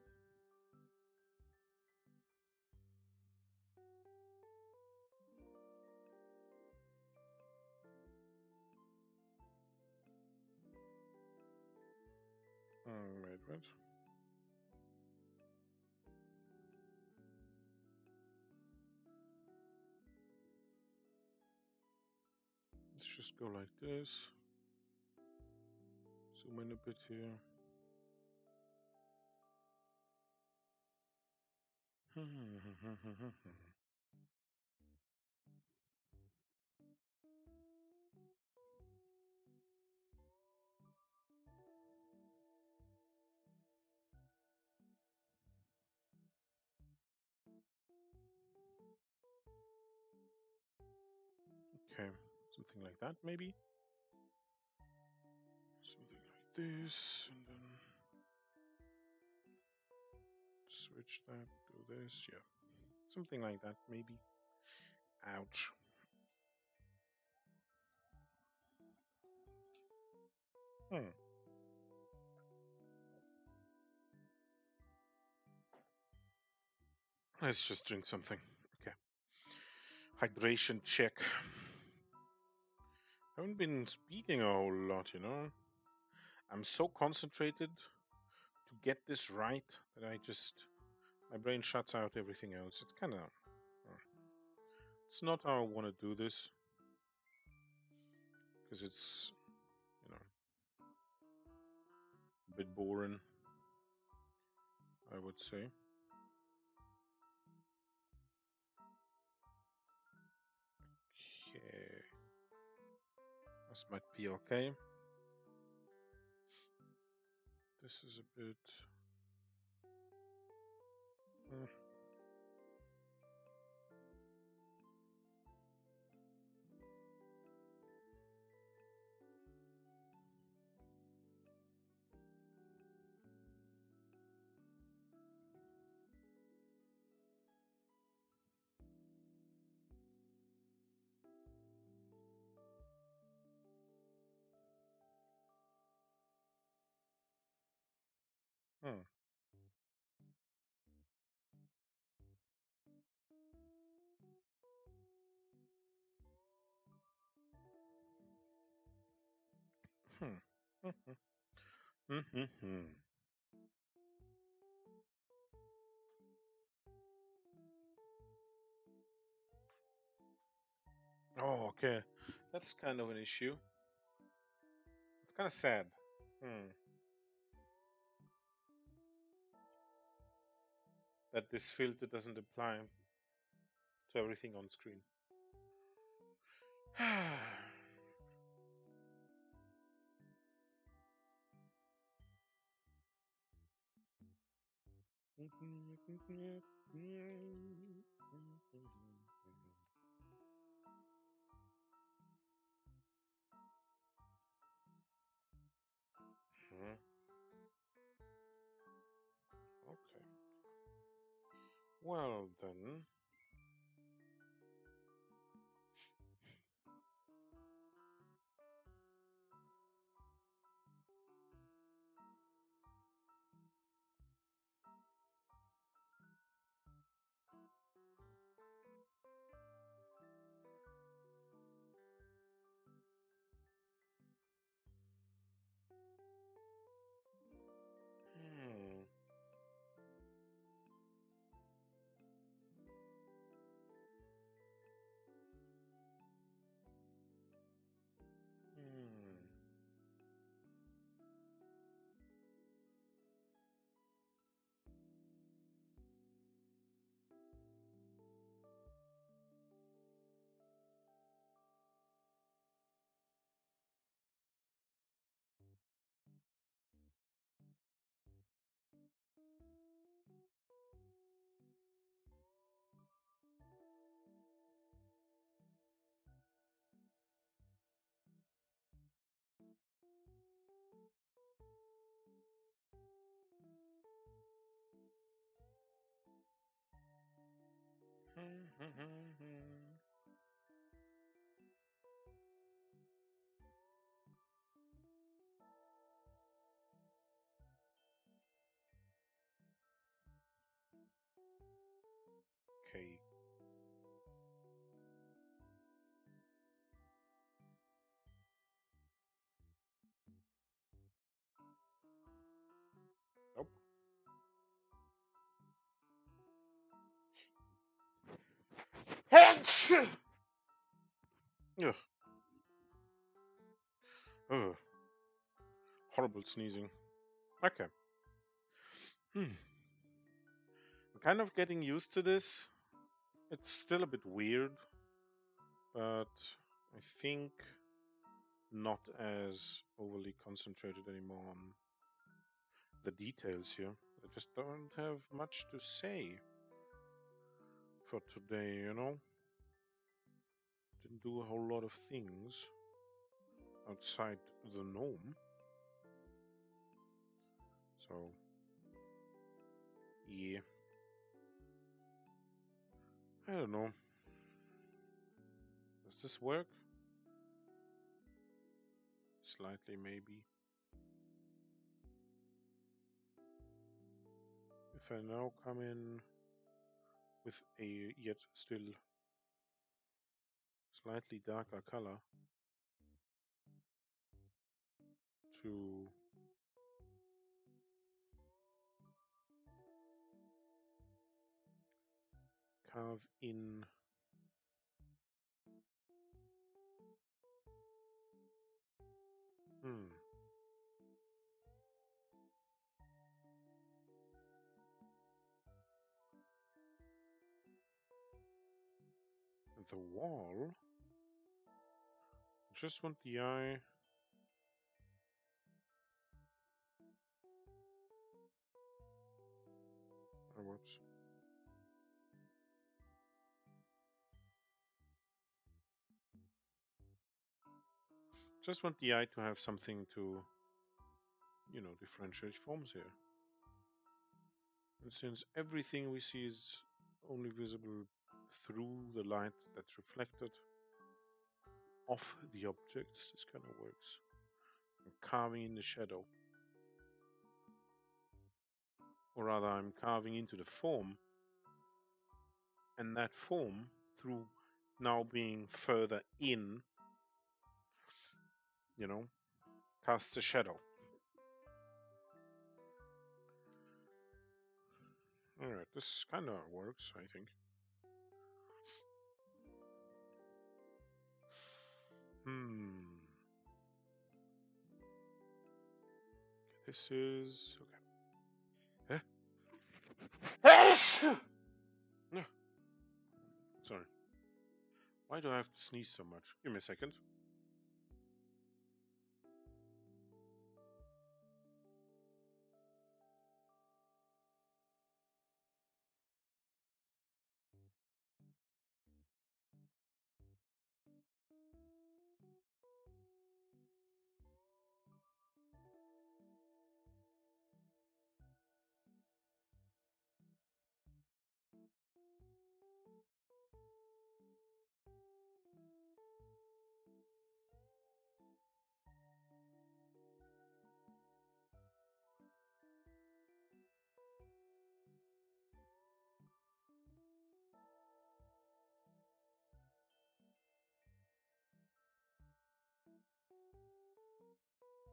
Wait. Let's just go like this. Zoom in a bit here. Okay, something like that maybe. Something like this, and then switch that to this. Yeah, something like that maybe. Ouch. Let's just drink something. Okay. Hydration check. I haven't been speaking a whole lot, you know. I'm so concentrated to get this right that my brain shuts out everything else. It's kind of, it's not how I want to do this, because it's, you know, a bit boring, I would say. Okay. This might be okay. This is a bit. Hmm. Hmm. Hmm. Oh, okay. That's kind of an issue. It's kind of sad. Hmm. That this filter doesn't apply to everything on screen. Hmm. Okay. Well then. Okay. Nope. Ugh. Ugh. Horrible sneezing. Okay. I'm kind of getting used to this. It's still a bit weird, but I think not as overly concentrated anymore on the details here. I just don't have much to say for today, you know? Didn't do a whole lot of things outside the norm. So, yeah. I don't know. Does this work? Slightly, maybe. If I now come in with a yet still slightly darker color to carve in the wall. I just want the eye. That works. Just want the eye to have something to, you know, differentiate forms here. And since everything we see is only visible through the light that's reflected off the objects, this kind of works. I'm carving in the shadow. Or rather, I'm carving into the form. And that form, through now being further in, you know, casts a shadow. Alright, this kind of works, I think. This is okay. Sorry. Why do I have to sneeze so much? Give me a second.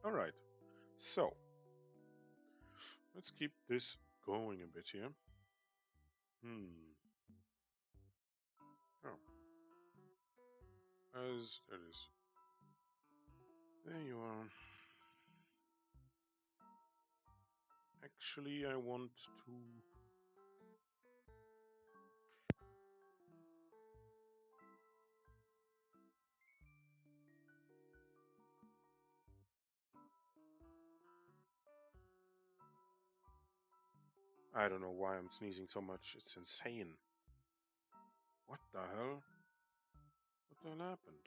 All right. So, let's keep this going a bit here. Oh. As it is. There you are. Actually, I want to... I don't know why I'm sneezing so much. It's insane. What the hell? What the hell happened?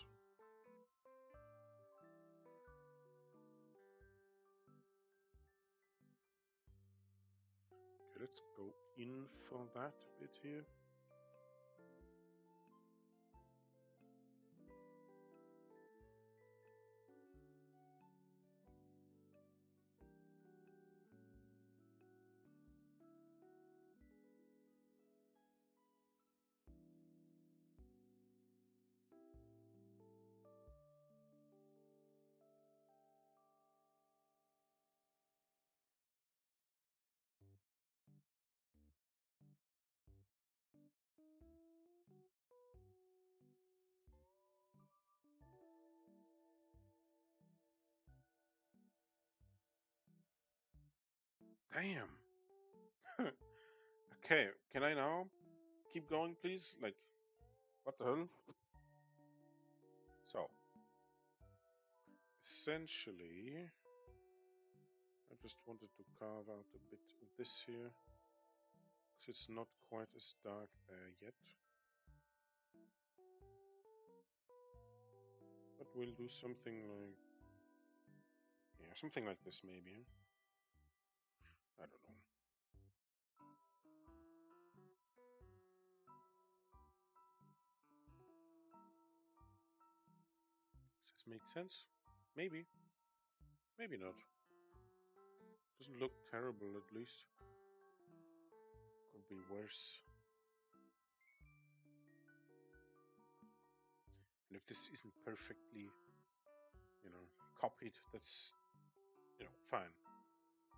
Okay, let's go in for that bit here. Damn. Okay, can I now keep going, please? Like, what the hell? So, essentially, I just wanted to carve out a bit of this here, because it's not quite as dark there yet. But we'll do something like, yeah, something like this maybe. I don't know. Does this make sense? Maybe. Maybe not. Doesn't look terrible, at least. Could be worse. And if this isn't perfectly, copied, that's, fine.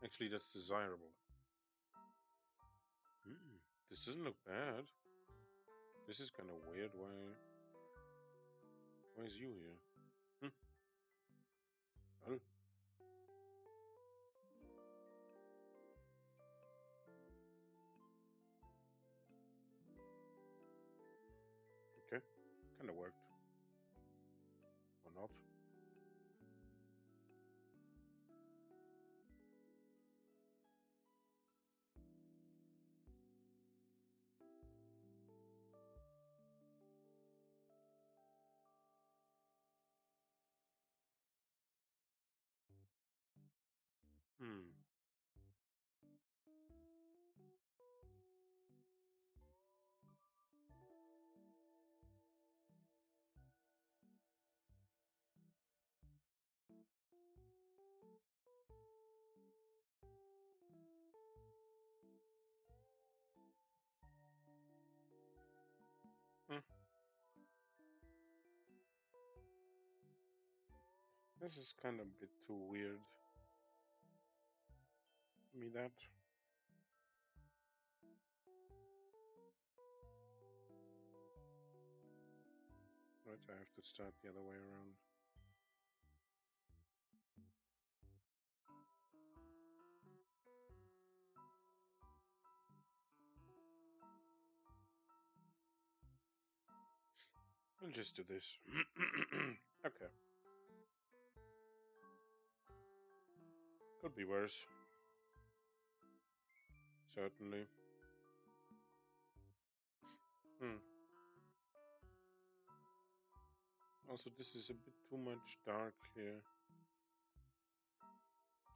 Actually, that's desirable. This doesn't look bad. This is kind of weird. Why is you here? Well, okay. Kind of worked. Or not. Hmm. Hmm. This is kind of a bit too weird. Give me that. Right, I have to start the other way around. I'll just do this. Okay. Could be worse. Certainly. Hmm. Also, this is a bit too much dark here.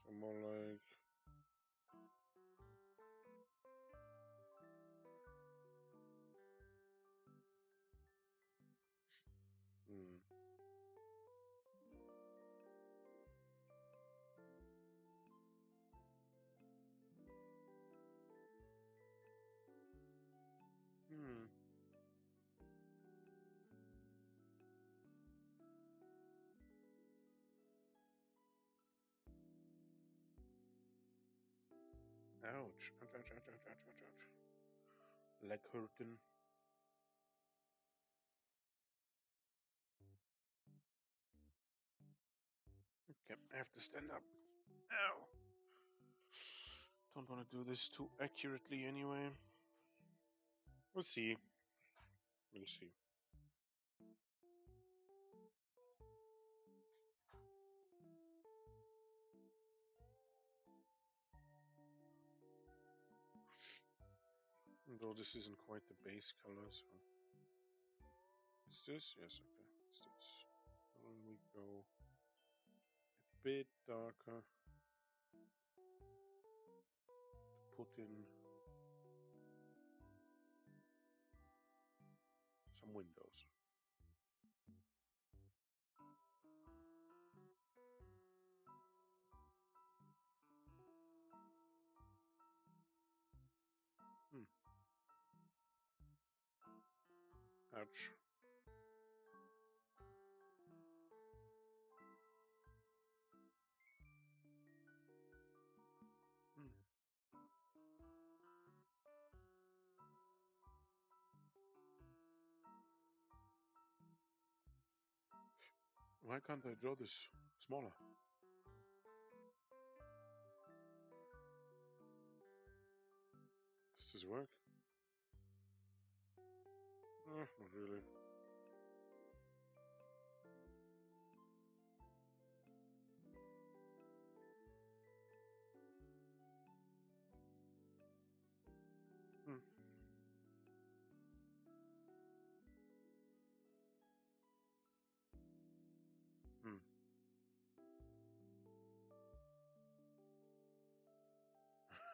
So more like... Hmm. Hmm. Ouch. Ouch, ouch, ouch, ouch, ouch, ouch, ouch. Leg hurting. Okay, I have to stand up. Ow. Don't want to do this too accurately anyway. We'll see. We'll see. Though this isn't quite the base color, so... It's this? Yes, okay. It's this. And we go a bit darker to put in some windows. Hmm. Ouch. Hmm. Why can't I draw this smaller? this work? Not really. Hmm.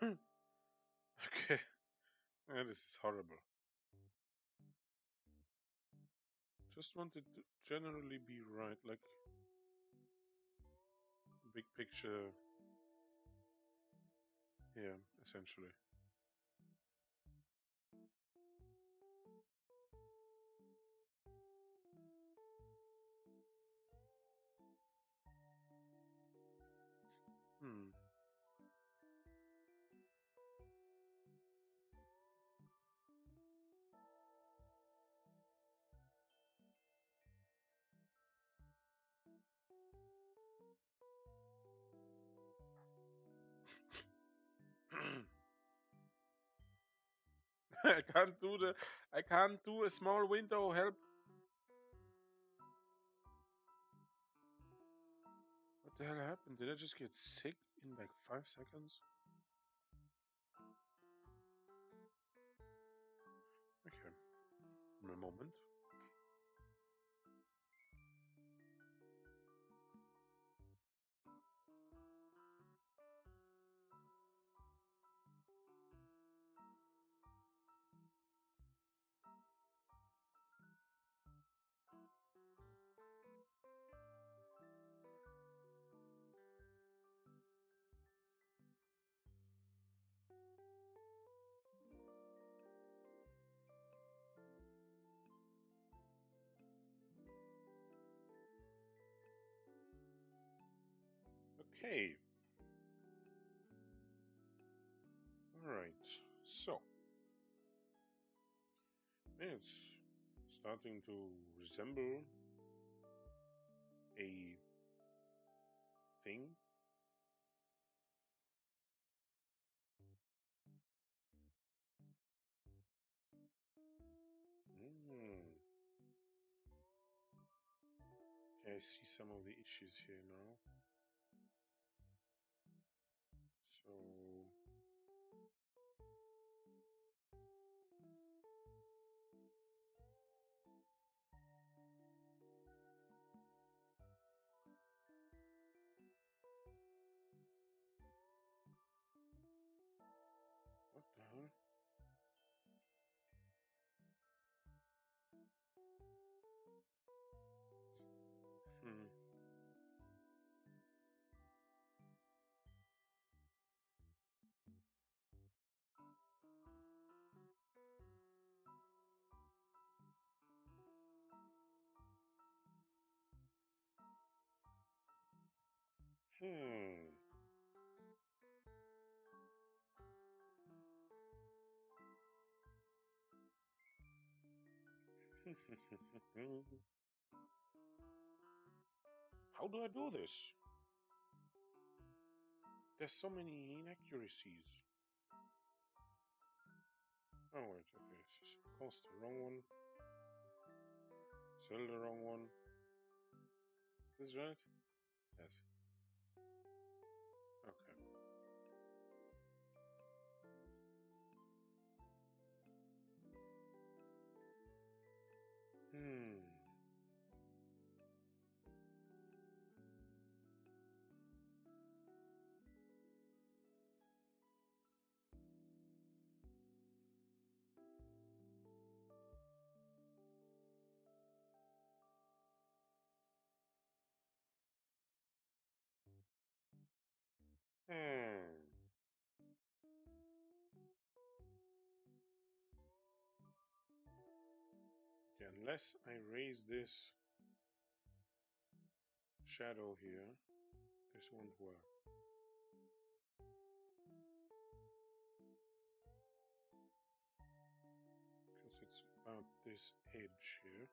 Hmm. Okay. Yeah, this is horrible. Just wanted to generally be right, like big picture here, essentially. Hmm. I can't do the. I can't do a small window. Help! What the hell happened? Did I just get sick in like 5 seconds? Okay. A moment. Okay. All right. So it's starting to resemble a thing. Mm. Okay, I see some of the issues here now. So what the hell? Hmm. Hmm. How do I do this? There's so many inaccuracies. Oh wait, okay. Cost the wrong one. Sell the wrong one. Is this right? Yes. Okay. Hmm. Hmm. Okay, unless I raise this shadow here, this won't work. Because it's about this edge here.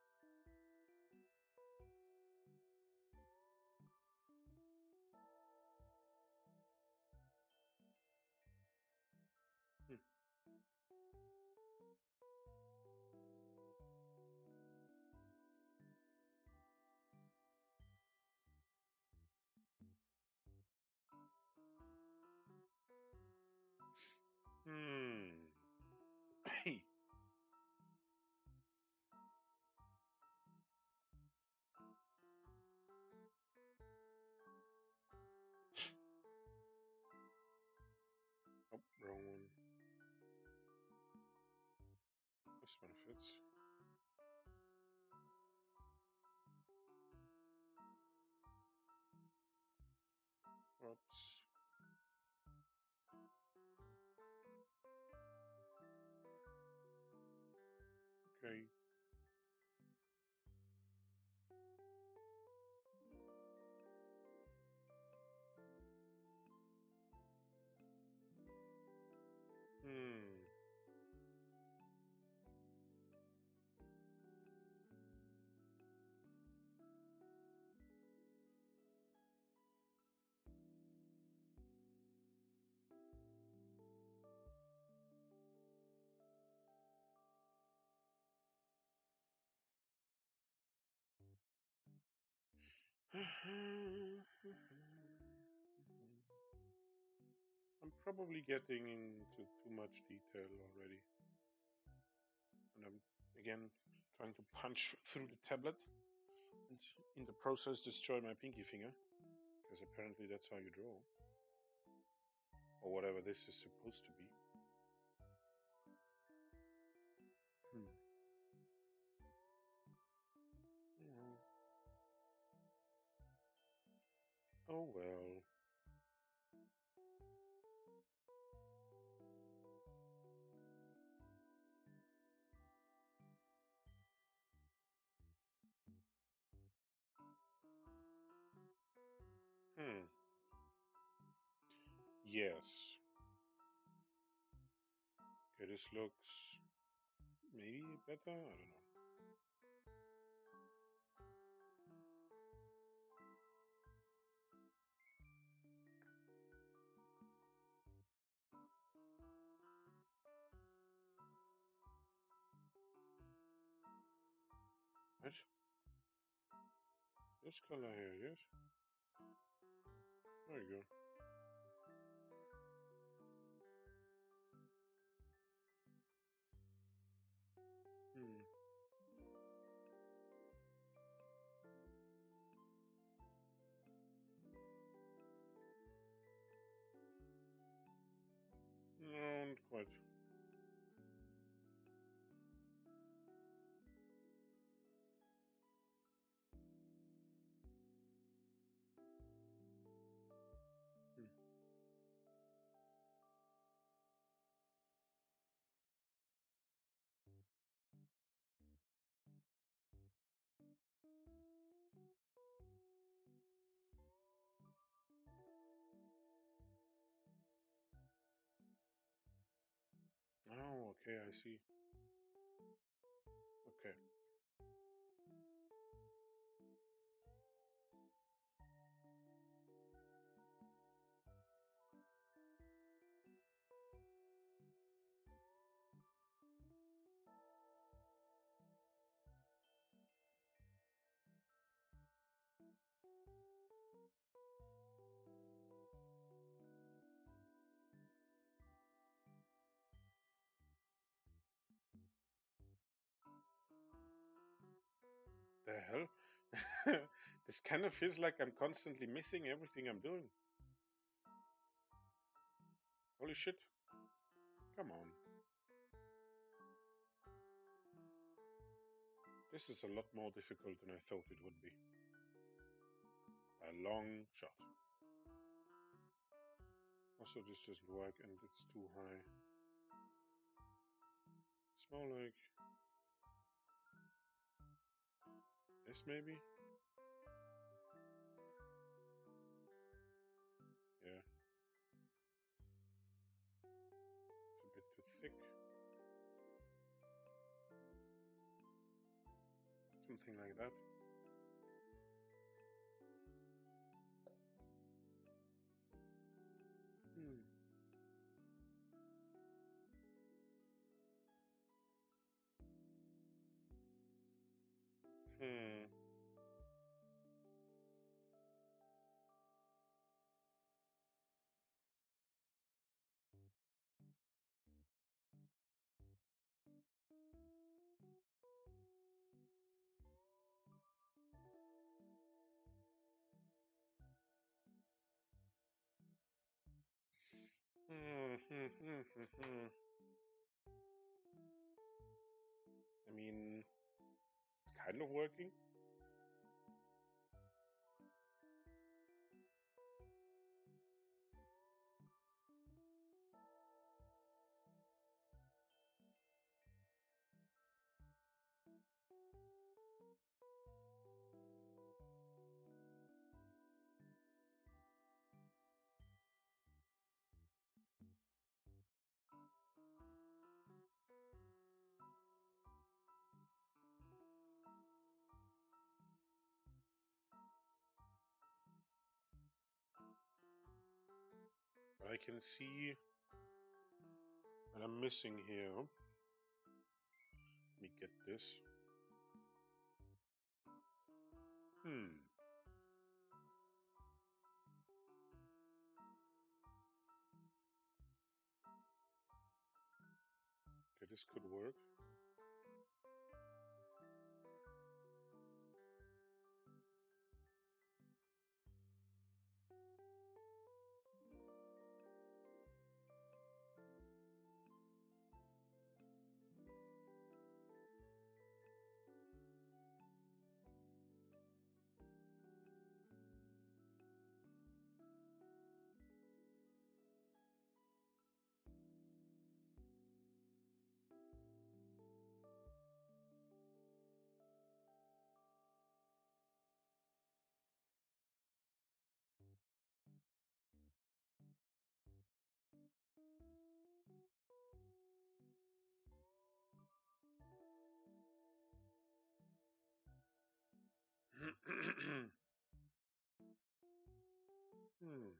Hmm. Hmm. Hey. Oh, wrong one. This one fits. Oops. Okay. Hmm. I'm probably getting into too much detail already. And I'm again trying to punch through the tablet and in the process destroy my pinky finger. Because apparently that's how you draw. Or whatever this is supposed to be. Hmm. Yeah. Oh well. Hmm. Yes. Okay, this looks maybe better. I don't know. What? This color here, yes. There you go. Hmm. No, not quite. Hmm. Oh, okay, I see. Okay. The hell? This kind of feels like I'm constantly missing everything I'm doing. Holy shit. Come on. This is a lot more difficult than I thought it would be. A long shot. Also, this doesn't work and it's too high. It's more like this, maybe? Yeah. It's a bit too thick. Something like that. Hmm. Hmm. I mean, it's kind of working. But I can see that I'm missing here. Let me get this. Okay, this could work. Hmm.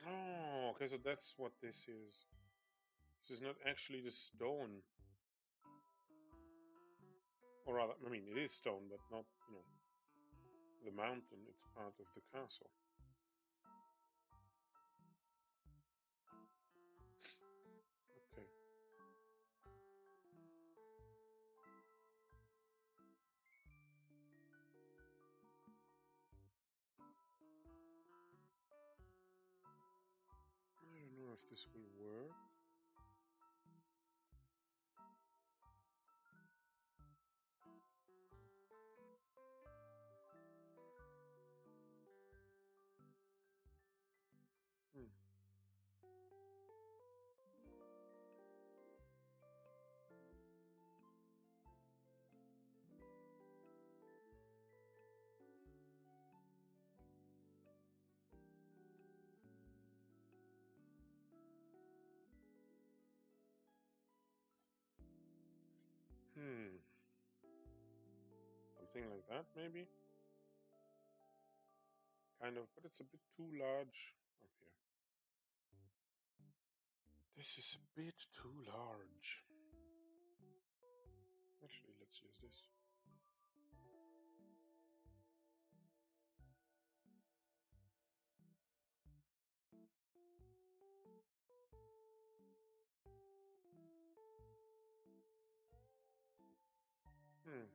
Oh, okay, so that's what this is. This is not actually the stone. Or rather, I mean, it is stone, but not, the mountain. It's part of the castle. Okay. I don't know if this will work. Hmm. Hmm. Something like that, maybe? Kind of, but it's a bit too large up here. This is a bit too large. Actually, let's use this. Hmm.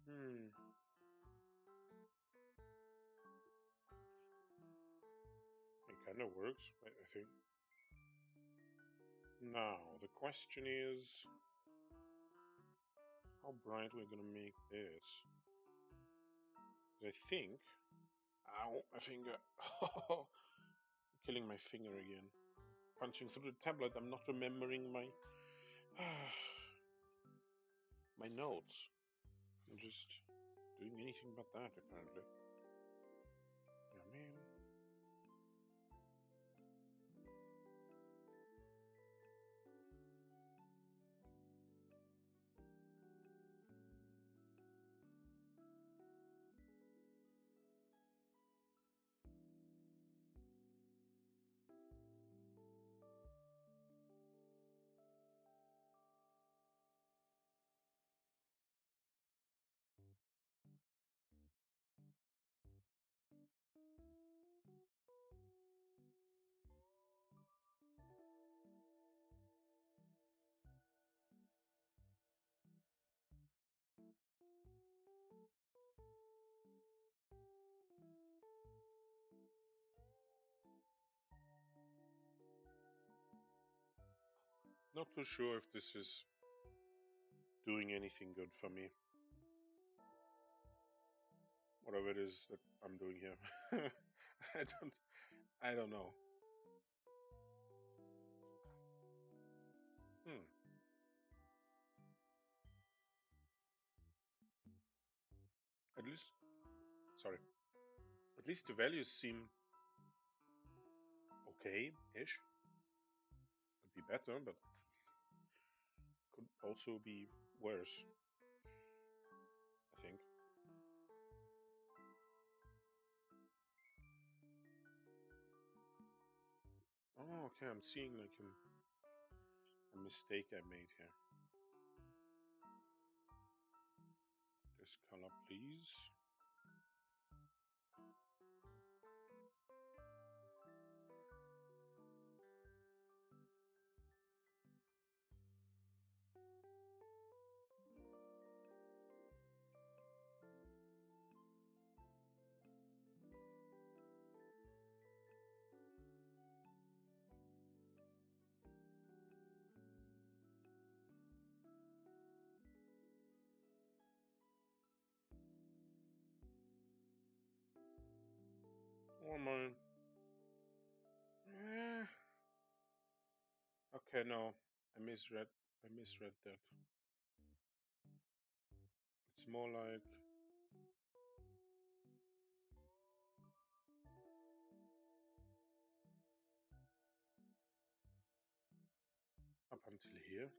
Hmm. It kind of works, I think. Now, the question is how bright we're gonna make this. I think. Ow, my finger. Killing my finger again. Punching through the tablet, I'm not remembering my. my notes. I'm just doing anything but that, apparently. Yeah, man. Not too sure if this is doing anything good for me. Whatever it is that I'm doing here. I don't I don't know. Hmm. At least sorry. At least the values seem okay-ish. Could be better, but could also be worse, I think. Oh, okay, I'm seeing like a mistake I made here. This color, please. Or am I? Eh, okay, no, I misread. I misread that. It's more like up until here.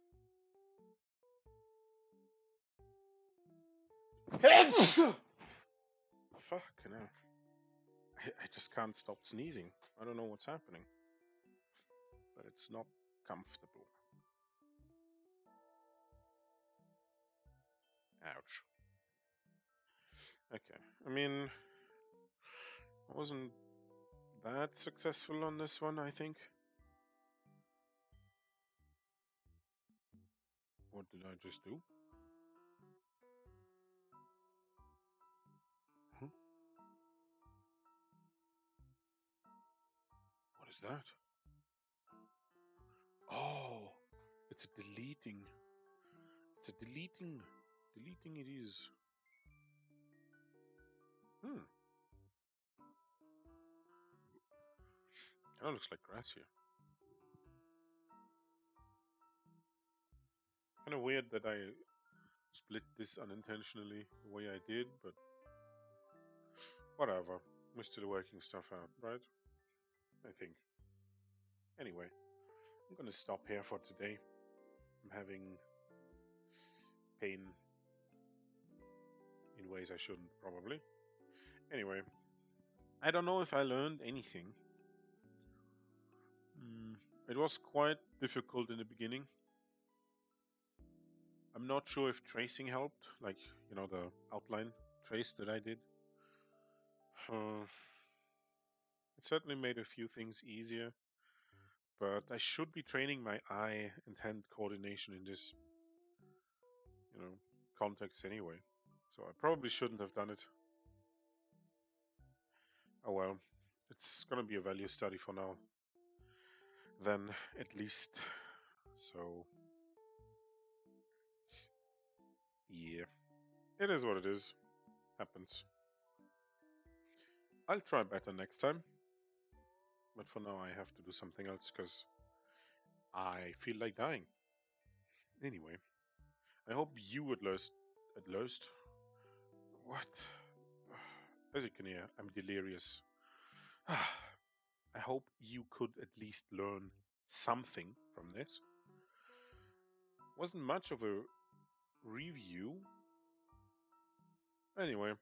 Fuck no. I just can't stop sneezing. I don't know what's happening, but it's not comfortable. Ouch. Okay, I mean, I wasn't that successful on this one, I think. What did I just do? Huh? What is that? Oh, it's a deleting. It's a deleting. Deleting it is. Hmm. That looks like grass here. Kind of weird that I split this unintentionally the way I did, but whatever. We're still working stuff out, right? I think. Anyway, I'm gonna stop here for today. I'm having pain in ways I shouldn't, probably. Anyway, I don't know if I learned anything. It was quite difficult in the beginning. I'm not sure if tracing helped, like, the outline trace that I did. Uh, it certainly made a few things easier, but I should be training my eye and hand coordination in this, context anyway. So I probably shouldn't have done it. Oh well, it's gonna be a value study for now. Then, at least. So, yeah. It is what it is. Happens. I'll try better next time. But for now, I have to do something else because I feel like dying. Anyway, I hope you at least, what? As you can hear, I'm delirious. I hope you could at least learn something from this. Wasn't much of a review. Anyway,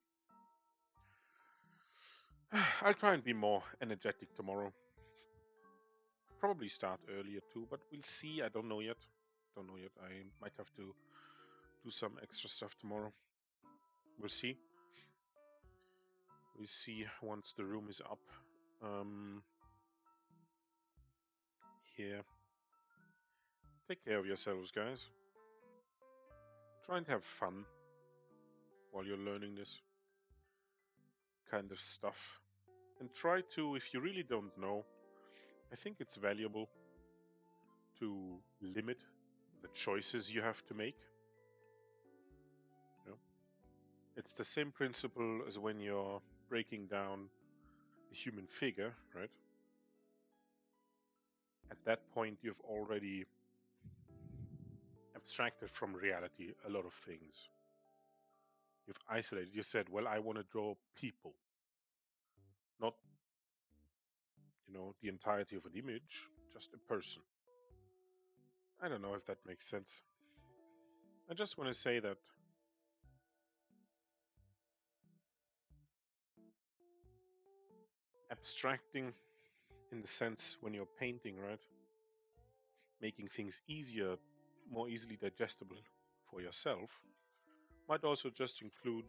I'll try and be more energetic tomorrow. Probably start earlier too, but we'll see. I don't know yet. Don't know yet. I might have to do some extra stuff tomorrow. We'll see. We'll see once the room is up. Yeah. Take care of yourselves, guys. Try and have fun while you're learning this kind of stuff. And try to, if you really don't know, I think it's valuable to limit the choices you have to make. You know? It's the same principle as when you're breaking down a human figure, right? At that point, you've already abstracted from reality a lot of things. You've isolated. You said, well, I want to draw people, not, the entirety of an image, just a person. I don't know if that makes sense. I just want to say that abstracting in the sense when you're painting, right? Making things easier, more easily digestible for yourself might also just include,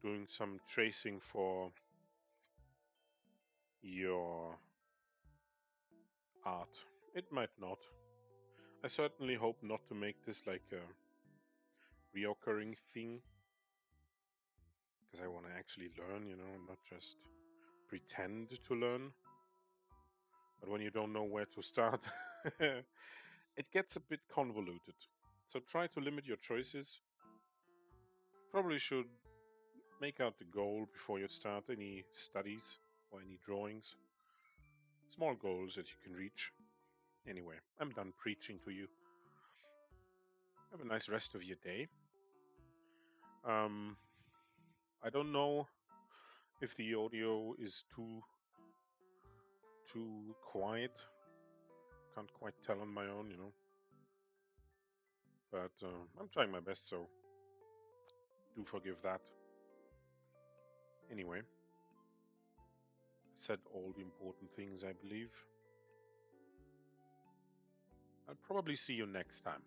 doing some tracing for your art. It might not. I certainly hope not to make this like a reoccurring thing, because I want to actually learn, not just pretend to learn. But when you don't know where to start, it gets a bit convoluted. So try to limit your choices. Probably should make out the goal before you start any studies or any drawings. Small goals that you can reach. Anyway, I'm done preaching to you. Have a nice rest of your day. I don't know if the audio is too quiet. Can't quite tell on my own, But I'm trying my best, so do forgive that. Anyway, I said all the important things, I believe. I'll probably see you next time.